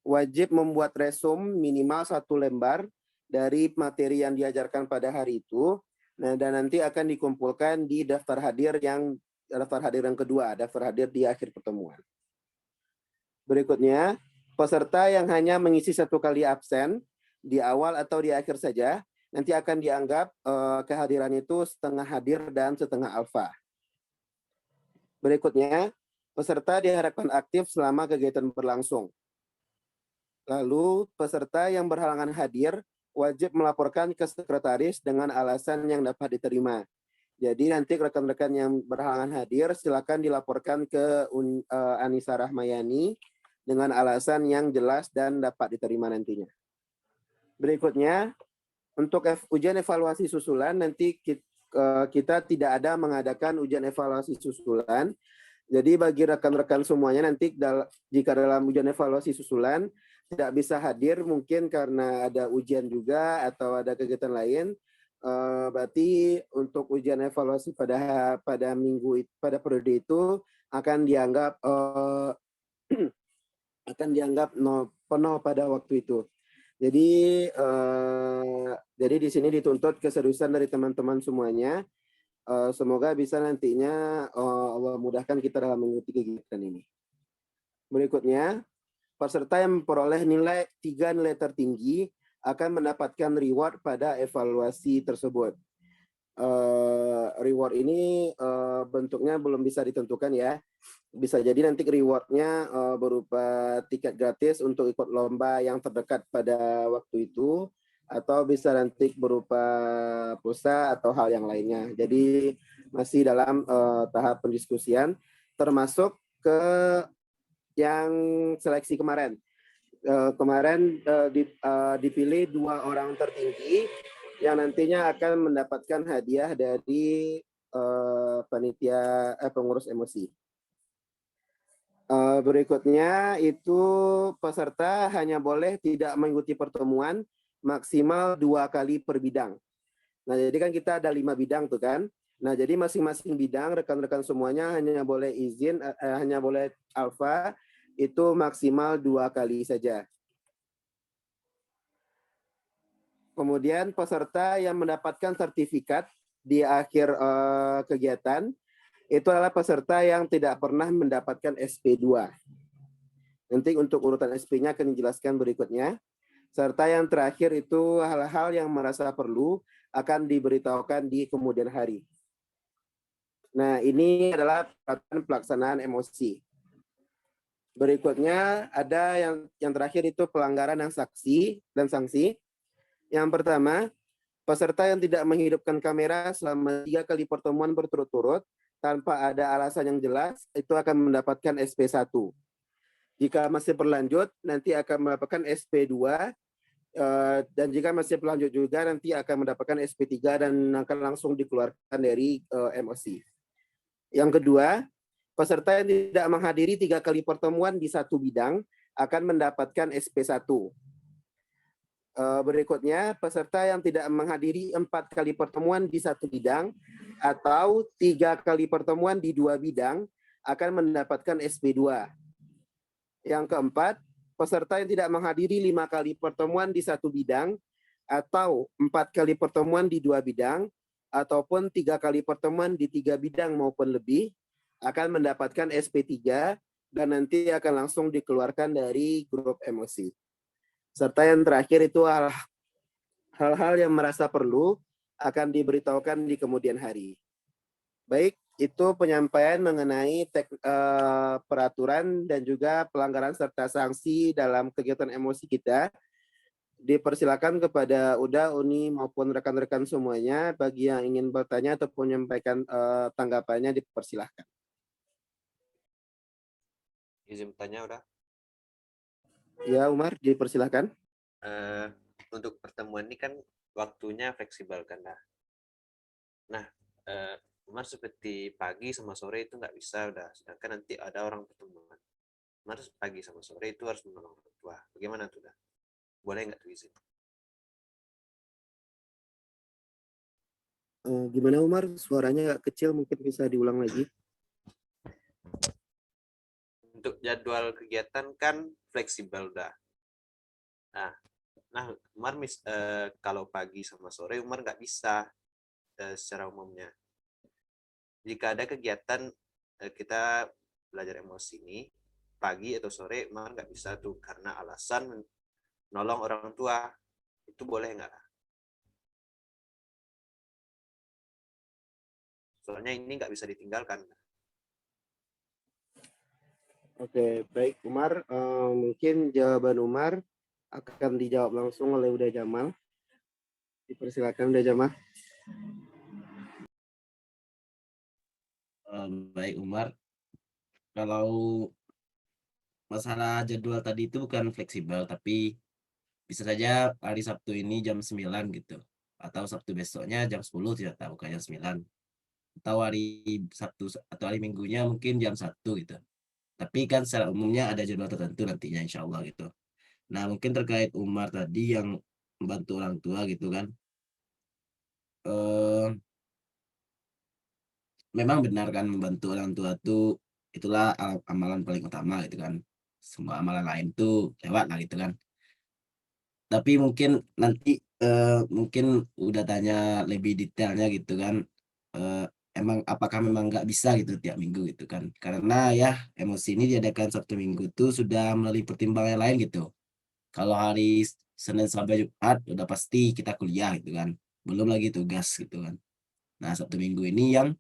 wajib membuat resume minimal 1 lembar dari materi yang diajarkan pada hari itu. Nah, dan nanti akan dikumpulkan di daftar hadir yang kedua, daftar hadir di akhir pertemuan. Berikutnya, peserta yang hanya mengisi 1 kali absen di awal atau di akhir saja, nanti akan dianggap kehadiran itu setengah hadir dan setengah alfa. Berikutnya, peserta diharapkan aktif selama kegiatan berlangsung. Lalu, peserta yang berhalangan hadir wajib melaporkan ke sekretaris dengan alasan yang dapat diterima. Jadi nanti rekan-rekan yang berhalangan hadir silakan dilaporkan ke Anissa Rahmayani dengan alasan yang jelas dan dapat diterima nantinya. Berikutnya, untuk ujian evaluasi susulan nanti kita tidak ada mengadakan ujian evaluasi susulan. Jadi bagi rekan-rekan semuanya nanti jika dalam ujian evaluasi susulan tidak bisa hadir mungkin karena ada ujian juga atau ada kegiatan lain, berarti untuk ujian evaluasi pada periode itu akan dianggap penuh pada waktu itu. Jadi di sini dituntut keseriusan dari teman-teman semuanya. Semoga bisa nantinya Allah mudahkan kita dalam mengikuti kegiatan ini. Berikutnya, peserta yang memperoleh 3 nilai tertinggi akan mendapatkan reward pada evaluasi tersebut. Reward ini bentuknya belum bisa ditentukan ya. Bisa jadi nanti rewardnya berupa tiket gratis untuk ikut lomba yang terdekat pada waktu itu, atau bisa nanti berupa pulsa atau hal yang lainnya. Jadi masih dalam tahap pendiskusian, termasuk ke yang seleksi kemarin. Kemarin dipilih 2 orang tertinggi yang nantinya akan mendapatkan hadiah dari panitia pengurus emosi. Berikutnya itu peserta hanya boleh tidak mengikuti pertemuan maksimal 2 kali per bidang. Nah, jadi kan kita ada 5 bidang tuh kan. Nah, jadi masing-masing bidang rekan-rekan semuanya hanya boleh izin, hanya boleh alfa itu maksimal 2 kali saja. Kemudian peserta yang mendapatkan sertifikat di akhir kegiatan itu adalah peserta yang tidak pernah mendapatkan SP2. Nanti untuk urutan SP-nya akan dijelaskan berikutnya. Serta yang terakhir itu hal-hal yang merasa perlu akan diberitahukan di kemudian hari. Nah, ini adalah pelaksanaan emosi. Berikutnya ada yang terakhir itu pelanggaran yang saksi dan sanksi. Yang pertama, peserta yang tidak menghidupkan kamera selama 3 kali pertemuan berturut-turut tanpa ada alasan yang jelas itu akan mendapatkan SP1. Jika masih berlanjut nanti akan mendapatkan SP2, dan jika masih berlanjut juga nanti akan mendapatkan SP3 dan akan langsung dikeluarkan dari emosi. Yang kedua, peserta yang tidak menghadiri 3 kali pertemuan di satu bidang akan mendapatkan SP1. Berikutnya, peserta yang tidak menghadiri 4 kali pertemuan di satu bidang atau 3 kali pertemuan di 2 bidang akan mendapatkan SP2. Yang keempat, peserta yang tidak menghadiri 5 kali pertemuan di satu bidang atau 4 kali pertemuan di 2 bidang ataupun 3 kali pertemuan di 3 bidang maupun lebih akan mendapatkan SP3 dan nanti akan langsung dikeluarkan dari grup emosi. Serta yang terakhir itu hal-hal yang merasa perlu akan diberitahukan di kemudian hari. Baik, itu penyampaian mengenai peraturan dan juga pelanggaran serta sanksi dalam kegiatan emosi kita. Dipersilakan kepada Uda, Uni maupun rekan-rekan semuanya bagi yang ingin bertanya ataupun menyampaikan tanggapannya dipersilahkan. Izin bertanya udah. Ya Umar, dipersilahkan. Untuk pertemuan ini kan waktunya fleksibel kan. Nah, Umar seperti pagi sama sore itu nggak bisa udah. Sedangkan nanti ada orang pertemuan. Umar pagi sama sore itu harus menolong orang tua. Bagaimana tuh dah? Boleh nggak tuh izin? Gimana Umar? Suaranya agak kecil, mungkin bisa diulang lagi. Untuk jadwal kegiatan kan fleksibel dah. Nah Umar kalau pagi sama sore Umar nggak bisa secara umumnya. Jika ada kegiatan kita belajar emosi ini pagi atau sore Umar nggak bisa tuh karena alasan nolong orang tua. Itu boleh nggak? Soalnya ini nggak bisa ditinggalkan. Oke, baik Umar. Mungkin jawaban Umar akan dijawab langsung oleh Uda Jamal. Dipersilakan Uda Jamal. Baik Umar. Kalau masalah jadwal tadi itu bukan fleksibel, tapi bisa saja hari Sabtu ini jam 9 gitu. Atau Sabtu besoknya jam 10 tidak tahu, bukan jam 9. Atau hari Sabtu atau hari Minggunya mungkin jam 1 gitu. Tapi kan secara umumnya ada jadwal tertentu nantinya insya Allah gitu. Nah mungkin terkait Umar tadi yang membantu orang tua gitu kan. Memang benar kan membantu orang tua itu itulah amalan paling utama gitu kan. Semua amalan lain tuh lewat lah gitu kan. Tapi mungkin nanti mungkin udah tanya lebih detailnya gitu kan. Eh, Emang apakah memang nggak bisa gitu tiap minggu gitu kan? Karena ya emosi ini diadakan Sabtu Minggu tuh sudah melalui pertimbangan yang lain gitu. Kalau hari Senin sampai Jumat udah pasti kita kuliah gitu kan. Belum lagi tugas gitu kan. Nah, Sabtu Minggu ini yang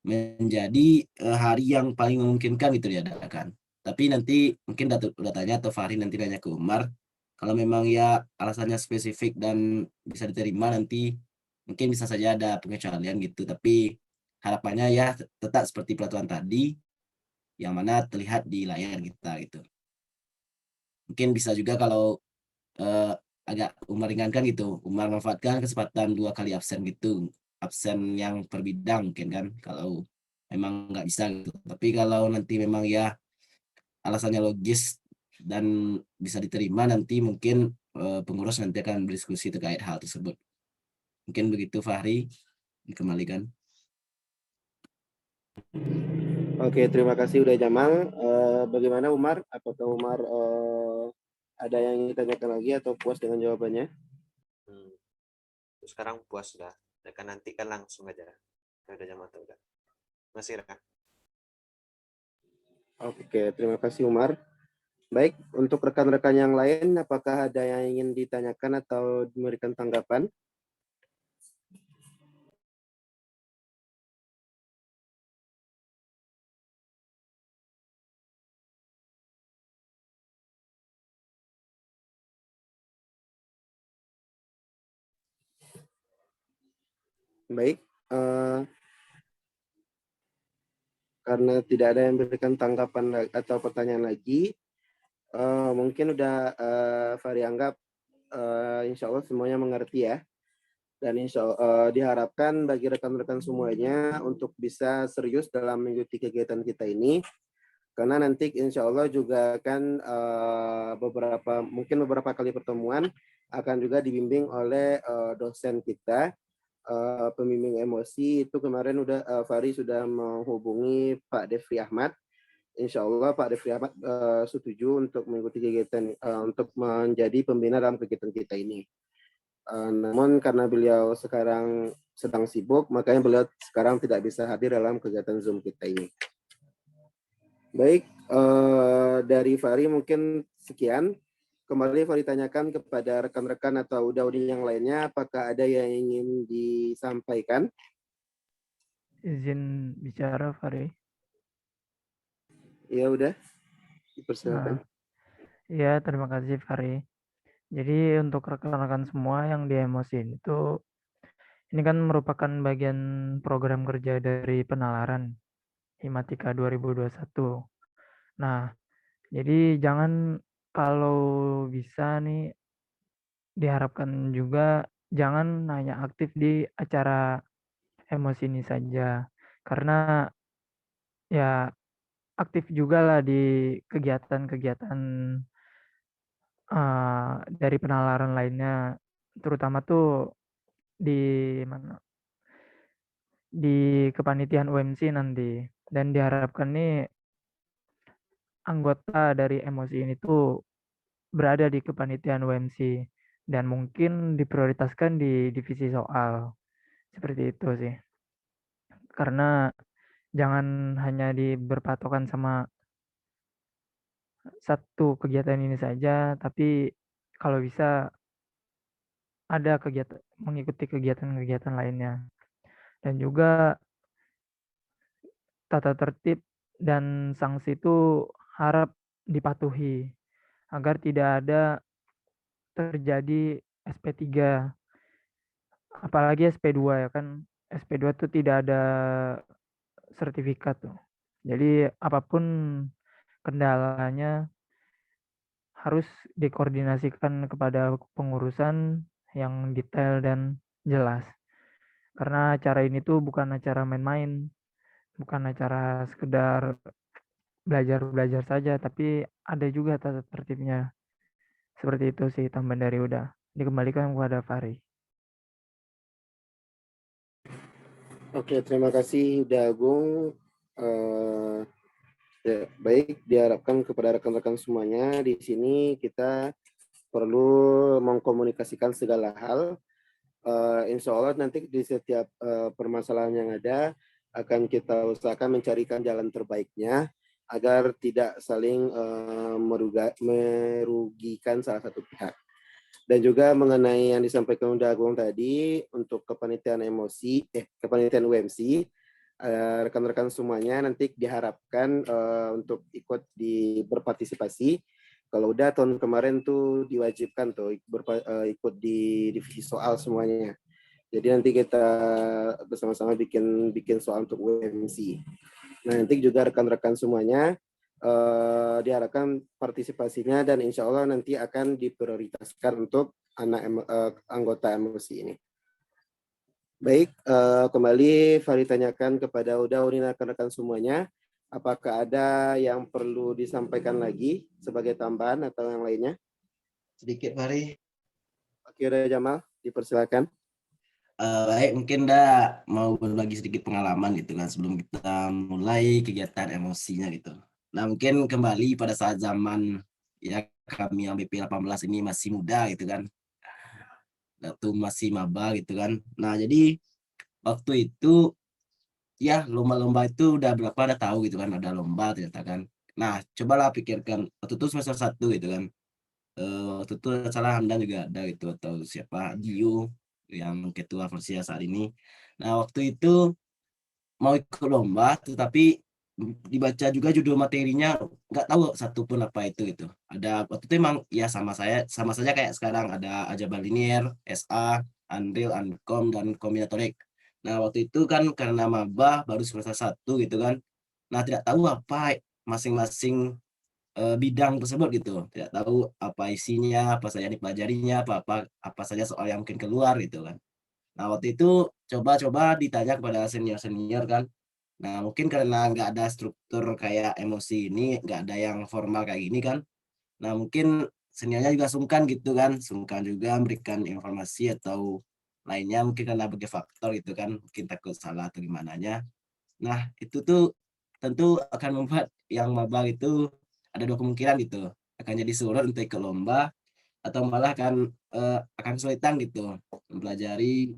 menjadi hari yang paling memungkinkan itu diadakan. Tapi nanti mungkin udah tanya atau Fahri nanti nanya ke Umar, kalau memang ya alasannya spesifik dan bisa diterima nanti mungkin bisa saja ada pengecualian gitu. Tapi harapannya ya tetap seperti peraturan tadi yang mana terlihat di layar kita gitu. Mungkin bisa juga kalau eh, agak Umar ringankan gitu, Umar manfaatkan kesempatan 2 kali absen gitu, absen yang per bidang mungkin kan kalau memang nggak bisa gitu. Tapi kalau nanti memang ya alasannya logis dan bisa diterima nanti mungkin pengurus nanti akan berdiskusi terkait hal tersebut. Mungkin begitu Fahri, dikembalikan. Oke, terima kasih udah Jamal. Bagaimana Umar? Apakah Umar ada yang ingin ditanyakan lagi atau puas dengan jawabannya? Sekarang puas sudah. Kan nanti kan langsung aja. Udah Jamal tuh udah. Masih kan? Oke, terima kasih Umar. Baik, untuk rekan-rekan yang lain, apakah ada yang ingin ditanyakan atau memberikan tanggapan? Baik, karena tidak ada yang memberikan tanggapan atau pertanyaan lagi, mungkin udah Fahri anggap insya Allah semuanya mengerti ya. Dan diharapkan bagi rekan-rekan semuanya untuk bisa serius dalam mengikuti kegiatan kita ini. Karena nanti insya Allah juga akan beberapa kali pertemuan akan juga dibimbing oleh dosen kita, pembimbing emosi. Itu kemarin udah Fahri sudah menghubungi Pak Devri Ahmad. Insya Allah Pak Devri Ahmad setuju untuk mengikuti kegiatan, untuk menjadi pembina dalam kegiatan kita ini. Namun karena beliau sekarang sedang sibuk, makanya beliau sekarang tidak bisa hadir dalam kegiatan Zoom kita ini. Baik, dari Fahri mungkin sekian. Kembali Fahri tanyakan kepada rekan-rekan atau Uda-Udi yang lainnya, apakah ada yang ingin disampaikan? Izin bicara, Fahri. Ya udah, dipersilakan. Ya, terima kasih Fahri. Jadi untuk rekan-rekan semua yang di emosiin itu, ini kan merupakan bagian program kerja dari penalaran Himatika 2021. Nah, jadi jangan, kalau bisa nih diharapkan juga jangan hanya aktif di acara emosi ini saja, karena ya aktif juga lah di kegiatan-kegiatan dari penalaran lainnya, terutama tuh di mana, di kepanitiaan UMC nanti. Dan diharapkan nih anggota dari emosi ini tuh berada di kepanitiaan UMC dan mungkin diprioritaskan di divisi soal. Seperti itu sih. Karena jangan hanya berpatokan sama satu kegiatan ini saja, tapi kalau bisa ada kegiatan, mengikuti kegiatan-kegiatan lainnya. Dan juga tata tertib dan sanksi itu harap dipatuhi agar tidak ada terjadi SP3, apalagi SP2 ya kan. SP2 tuh tidak ada sertifikat tuh. Jadi apapun kendalanya harus dikoordinasikan kepada pengurusan yang detail dan jelas. Karena acara ini tuh bukan acara main-main, bukan acara sekedar belajar-belajar saja, tapi ada juga tata tertibnya. Seperti itu sih tambahan dari Uda. Dikembalikan kepada Fahri. Oke, terima kasih Uda Agung. Ya, baik, diharapkan kepada rekan-rekan semuanya di sini kita perlu mengkomunikasikan segala hal. Insya Allah nanti di setiap permasalahan yang ada akan kita usahakan mencarikan jalan terbaiknya agar tidak saling merugikan salah satu pihak. Dan juga mengenai yang disampaikan Unda Agung tadi untuk kepanitiaan kepanitiaan UMC, rekan-rekan semuanya nanti diharapkan untuk ikut berpartisipasi. Kalau udah tahun kemarin tuh diwajibkan tuh ikut di divisi soal semuanya. Jadi nanti kita bersama-sama bikin soal untuk UMC. Nah, nanti juga rekan-rekan semuanya diharapkan partisipasinya dan insya Allah nanti akan diprioritaskan untuk anggota emosi ini. Baik, kembali Fahri tanyakan kepada Uni rekan-rekan semuanya, apakah ada yang perlu disampaikan lagi sebagai tambahan atau yang lainnya? Sedikit Fahri. Oke, udah Jamal, dipersilakan. Baik, mungkin mau berbagi sedikit pengalaman gitu kan sebelum kita mulai kegiatan emosinya gitu. Nah, mungkin kembali pada saat zaman ya kami yang BP 18 ini masih muda gitu kan. Waktu masih maba gitu kan. Nah, jadi waktu itu ya lomba-lomba itu udah tahu gitu kan, ada lomba ternyata kan. Nah, cobalah pikirkan waktu itu semester 1 gitu kan. Waktu itu salah Hamdan juga ada gitu atau siapa Dio yang ketua Persia saat ini. Nah, waktu itu mau ikut lomba tetapi dibaca juga judul materinya nggak tahu satupun apa itu gitu. Ada waktu itu emang ya sama saja kayak sekarang ada aljabar linier, SA, Unreal, Uncom dan kombinatorik. Nah, waktu itu kan karena maba baru semester 1 gitu kan. Nah, tidak tahu apa masing-masing bidang tersebut gitu, tidak tahu apa isinya, apa saja dipelajarinya, apa saja soal yang mungkin keluar gitu kan. Nah, waktu itu coba ditanya kepada senior-senior kan. Nah, mungkin karena nggak ada struktur kayak emosi ini, nggak ada yang formal kayak gini kan. Nah, mungkin seniornya juga sungkan gitu kan, sungkan juga memberikan informasi atau lainnya mungkin karena berbagai faktor gitu kan, mungkin takut salah atau gimananya. Nah, itu tuh tentu akan membuat yang maba itu ada 2 kemungkinan gitu, akan jadi surut untuk ikut lomba atau malah akan kesulitan gitu mempelajari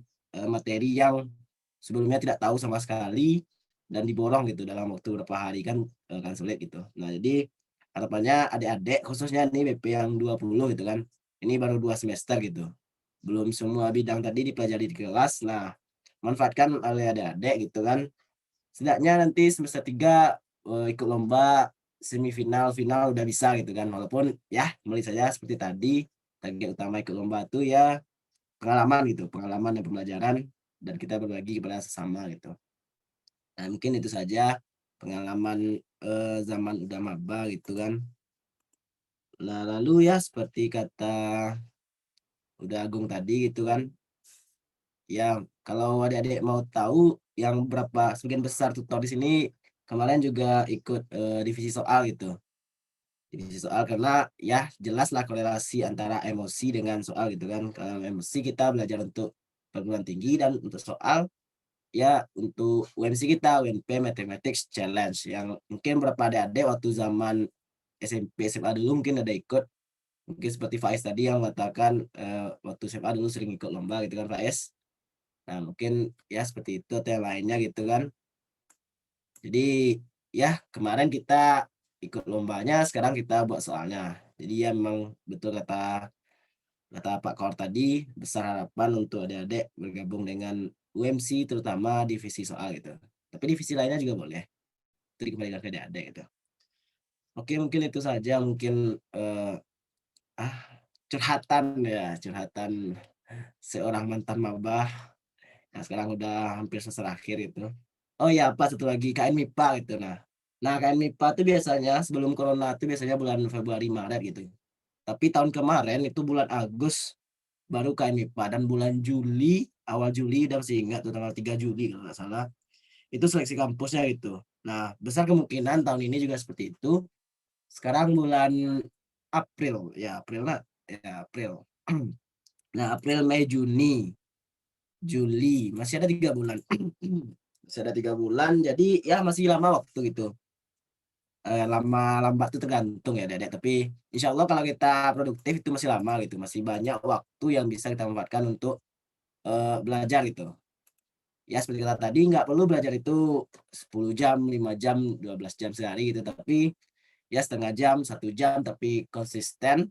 materi yang sebelumnya tidak tahu sama sekali dan diborong gitu dalam waktu beberapa hari kan akan sulit gitu. Nah, jadi harapannya adik-adik khususnya nih BP yang 20 gitu kan, ini baru 2 semester gitu. Belum semua bidang tadi dipelajari di kelas. Nah, manfaatkan oleh adik-adik gitu kan. Setidaknya nanti semester 3 ikut lomba semifinal, final udah bisa gitu kan. Walaupun ya mulai saja seperti tadi, target utama ikut lomba itu ya pengalaman gitu, pengalaman dan pembelajaran dan kita berbagi kepada sesama gitu. Nah, mungkin itu saja pengalaman zaman udah maba gitu kan. Nah, lalu ya seperti kata udah Agung tadi gitu kan. Ya, kalau adik-adik mau tahu yang berapa sebagian besar tutor di sini kemarin juga ikut divisi soal gitu. Divisi soal karena ya jelaslah korelasi antara emosi dengan soal gitu kan. Kalau emosi kita belajar untuk perguruan tinggi dan untuk soal ya untuk UMC kita UNP Mathematics Challenge yang mungkin berapa adik-adik waktu zaman SMP SMA dulu mungkin ada ikut, mungkin seperti Faiz tadi yang mengatakan waktu SMA dulu sering ikut lomba gitu kan Faiz. Nah, mungkin ya seperti itu atau yang lainnya gitu kan. Jadi ya kemarin kita ikut lombanya, sekarang kita buat soalnya. Jadi ya memang betul kata Pak Kor tadi, besar harapan untuk adik-adik bergabung dengan UMC terutama divisi soal gitu. Tapi divisi lainnya juga boleh. Itu dikembalikan ke adik-adik gitu. Oke, mungkin itu saja mungkin curhatan seorang mantan maba yang sekarang udah hampir semester akhir itu. Oh ya, apa satu lagi KN MIPA gitu. Nah KN MIPA itu biasanya sebelum corona itu biasanya bulan Februari Maret gitu. Tapi tahun kemarin itu bulan Agustus baru KN MIPA dan bulan Juli, awal Juli udah masih ingat tuh tanggal 3 Juli kalau nggak salah. Itu seleksi kampusnya gitu. Nah, besar kemungkinan tahun ini juga seperti itu. Sekarang bulan April, ya April lah, ya April. Nah, April, Mei, Juni, Juli, masih ada 3 bulan. Masih ada 3 bulan, jadi ya masih lama waktu gitu. lama lambat itu tergantung ya Dedek, tapi insya Allah kalau kita produktif itu masih lama gitu, masih banyak waktu yang bisa kita manfaatkan untuk belajar gitu. Ya seperti kata tadi nggak perlu belajar itu 10 jam, 5 jam, 12 jam sehari gitu, tapi ya setengah jam, 1 jam, tapi konsisten,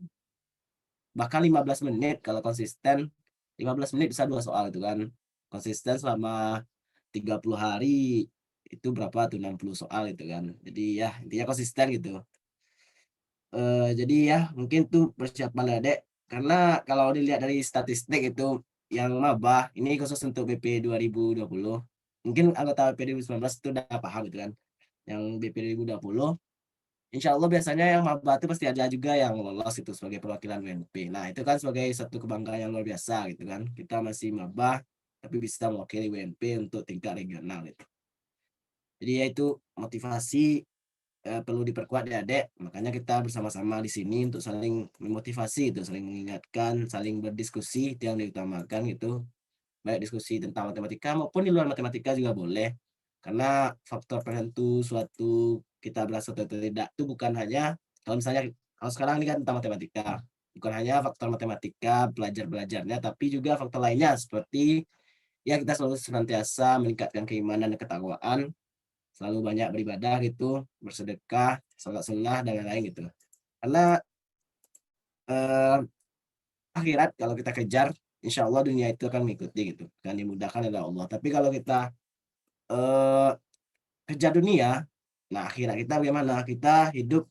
bahkan 15 menit kalau konsisten, 15 menit bisa 2 soal itu kan. Konsisten selama 30 hari, itu berapa tuh 60 soal itu kan. Jadi ya intinya konsisten gitu. Jadi ya mungkin tuh persiapan Dedek, karena kalau dilihat dari statistik itu yang maba ini khusus untuk BP 2020, mungkin anggota BP 2019 itu udah paham gitu kan. Yang BP 2020, insya Allah biasanya yang maba itu pasti ada juga yang lolos itu sebagai perwakilan WNP. Nah itu kan sebagai satu kebanggaan yang luar biasa gitu kan. Kita masih maba tapi bisa mewakili WNP untuk tingkat regional gitu. Jadi ya itu motivasi perlu diperkuat ya Dek, makanya kita bersama-sama di sini untuk saling memotivasi itu, saling mengingatkan, saling berdiskusi itu yang diutamakan gitu, baik diskusi tentang matematika maupun di luar matematika juga boleh, karena faktor penentu suatu kita berhasil atau tidak itu bukan hanya kalau misalnya kalau sekarang ini kan tentang matematika, bukan hanya faktor matematika belajarnya, tapi juga faktor lainnya seperti ya kita selalu senantiasa meningkatkan keimanan dan ketakwaan, selalu banyak beribadah gitu, bersedekah, sholat sunnah dan lain-lain gitu. Karena akhirat kalau kita kejar, insya Allah dunia itu akan mengikuti gitu, akan dimudahkan oleh Allah. Tapi kalau kita eh, kejar dunia, nah akhirat kita bagaimana? Kita hidup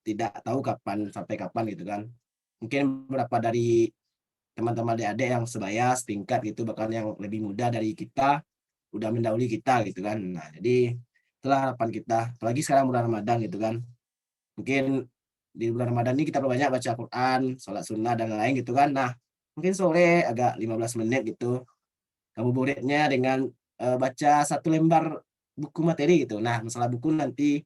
tidak tahu kapan sampai kapan gitu kan. Mungkin beberapa dari teman-teman adik-adik yang sebaya, setingkat gitu, bahkan yang lebih muda dari kita, udah mendahului kita gitu kan. Nah jadi itulah harapan kita, apalagi sekarang bulan Ramadan gitu kan. Mungkin di bulan Ramadan ini kita perbanyak baca Quran, sholat sunnah dan lain gitu kan. Nah, mungkin sore agak 15 menit gitu. Ngabuburitnya dengan baca 1 lembar buku materi gitu. Nah, masalah buku nanti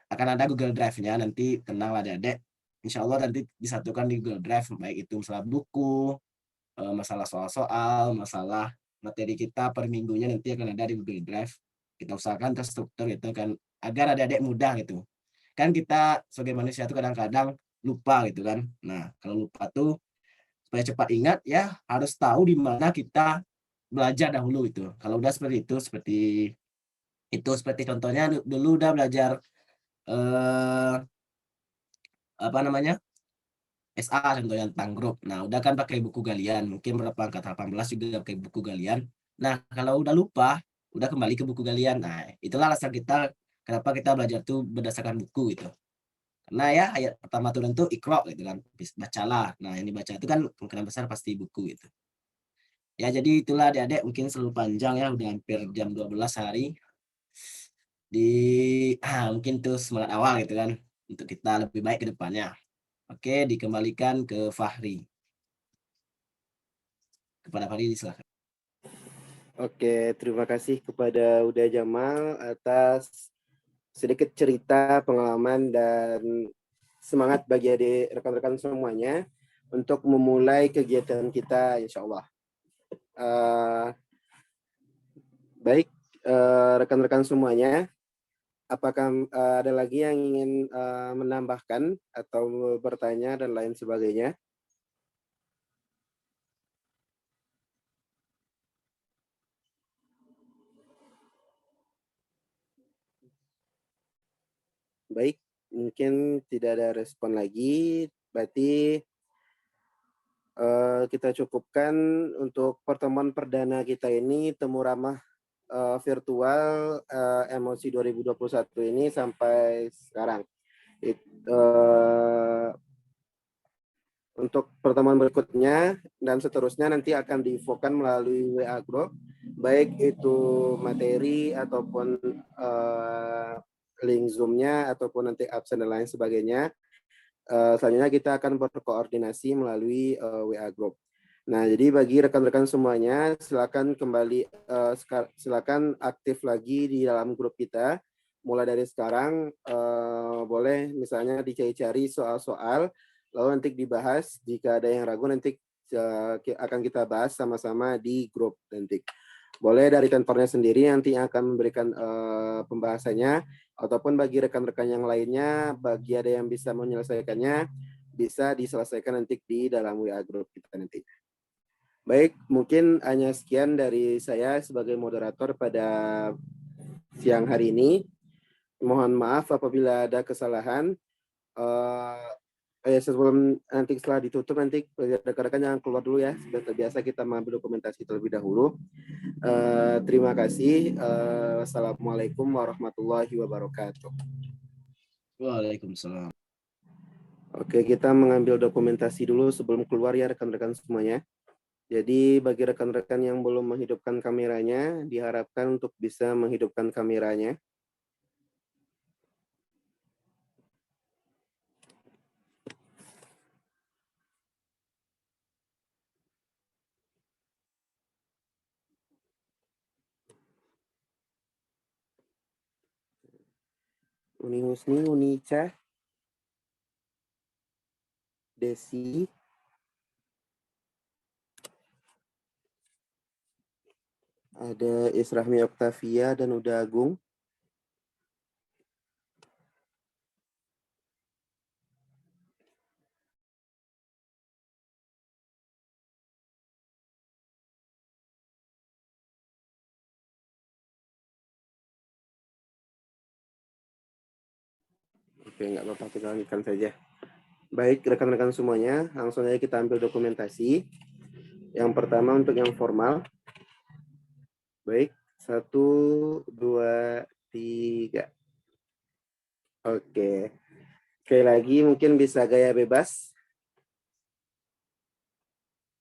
akan ada Google Drive-nya, nanti tenanglah Dedek. Insya Allah nanti disatukan di Google Drive, baik itu masalah buku, masalah soal-soal, masalah materi kita per minggunya nanti akan ada di Google Drive. Kita usahakan terstruktur gitu kan, agar adik-adik mudah gitu. Kan kita sebagai manusia itu kadang-kadang lupa gitu kan. Nah, kalau lupa tuh supaya cepat ingat ya harus tahu di mana kita belajar dahulu itu. Kalau udah seperti itu seperti contohnya dulu udah belajar apa namanya? SA contohnya tentang grup. Nah, udah kan pakai buku galian, mungkin berapa angkat 18 juga pakai buku galian. Nah, kalau udah lupa, udah kembali ke buku galian. Nah, itulah alasan kita kenapa kita belajar tuh berdasarkan buku gitu. Karena ya ayat pertama turun tuh Iqra gitu kan, bacalah. Nah, yang dibaca itu kan kemungkinan besar pasti buku gitu. Ya, jadi itulah adik-adik mungkin selalu panjang ya, udah hampir jam 12 hari. Mungkin tuh semangat awal gitu kan, untuk kita lebih baik ke depannya. Oke, dikembalikan ke Fahri. Kepada Fahri silakan. Oke, terima kasih kepada Uda Jamal atas sedikit cerita, pengalaman, dan semangat bagi adik rekan-rekan semuanya untuk memulai kegiatan kita, insya Allah. Baik, rekan-rekan semuanya, apakah ada lagi yang ingin menambahkan atau bertanya dan lain sebagainya? Baik, mungkin tidak ada respon lagi, berarti kita cukupkan untuk pertemuan perdana kita ini, Temu Ramah virtual Emosi 2021 ini sampai sekarang. Untuk pertemuan berikutnya dan seterusnya nanti akan diinfokan melalui WA Group, baik itu materi ataupun link Zoom-nya ataupun nanti absen dan lain sebagainya. Selanjutnya kita akan berkoordinasi melalui WA Group. Nah, jadi bagi rekan-rekan semuanya, silakan kembali, silakan aktif lagi di dalam grup kita. Mulai dari sekarang, boleh misalnya dicari-cari soal-soal, lalu nanti dibahas. Jika ada yang ragu, nanti akan kita bahas sama-sama di grup nanti. Boleh dari kantornya sendiri nanti akan memberikan pembahasannya, ataupun bagi rekan-rekan yang lainnya, bagi ada yang bisa menyelesaikannya, bisa diselesaikan nanti di dalam WA group kita nanti. Baik, mungkin hanya sekian dari saya sebagai moderator pada siang hari ini. Mohon maaf apabila ada kesalahan. Sebelum nanti setelah ditutup, nanti rekan-rekan jangan keluar dulu ya. Seperti biasa kita mengambil dokumentasi terlebih dahulu. Terima kasih. Assalamualaikum warahmatullahi wabarakatuh. Waalaikumsalam. Oke, kita mengambil dokumentasi dulu sebelum keluar ya rekan-rekan semuanya. Jadi bagi rekan-rekan yang belum menghidupkan kameranya, diharapkan untuk bisa menghidupkan kameranya. Uni Husni, Uni Ica, Desi, ada Israhmi Oktavia dan Uda Agung. Oke, nggak apa-apa, kita lanjutkan saja. Baik, rekan-rekan semuanya, langsung aja kita ambil dokumentasi. Yang pertama untuk yang formal. Baik, 1, 2, 3. Oke. Sekali lagi mungkin bisa gaya bebas.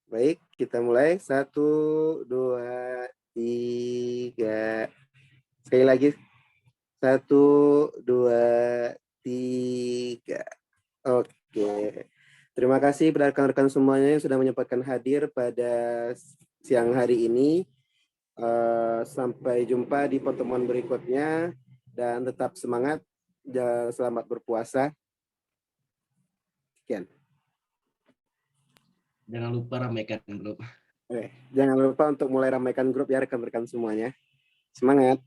Baik, kita mulai. 1, 2, 3. Sekali lagi. 1, 2, 3. Oke. Terima kasih pada rekan-rekan semuanya yang sudah menyempatkan hadir pada siang hari ini. Sampai jumpa di pertemuan berikutnya dan tetap semangat. Selamat berpuasa. Sekian. Jangan lupa ramaikan grup. Jangan lupa untuk mulai ramaikan grup ya rekan-rekan semuanya. Semangat.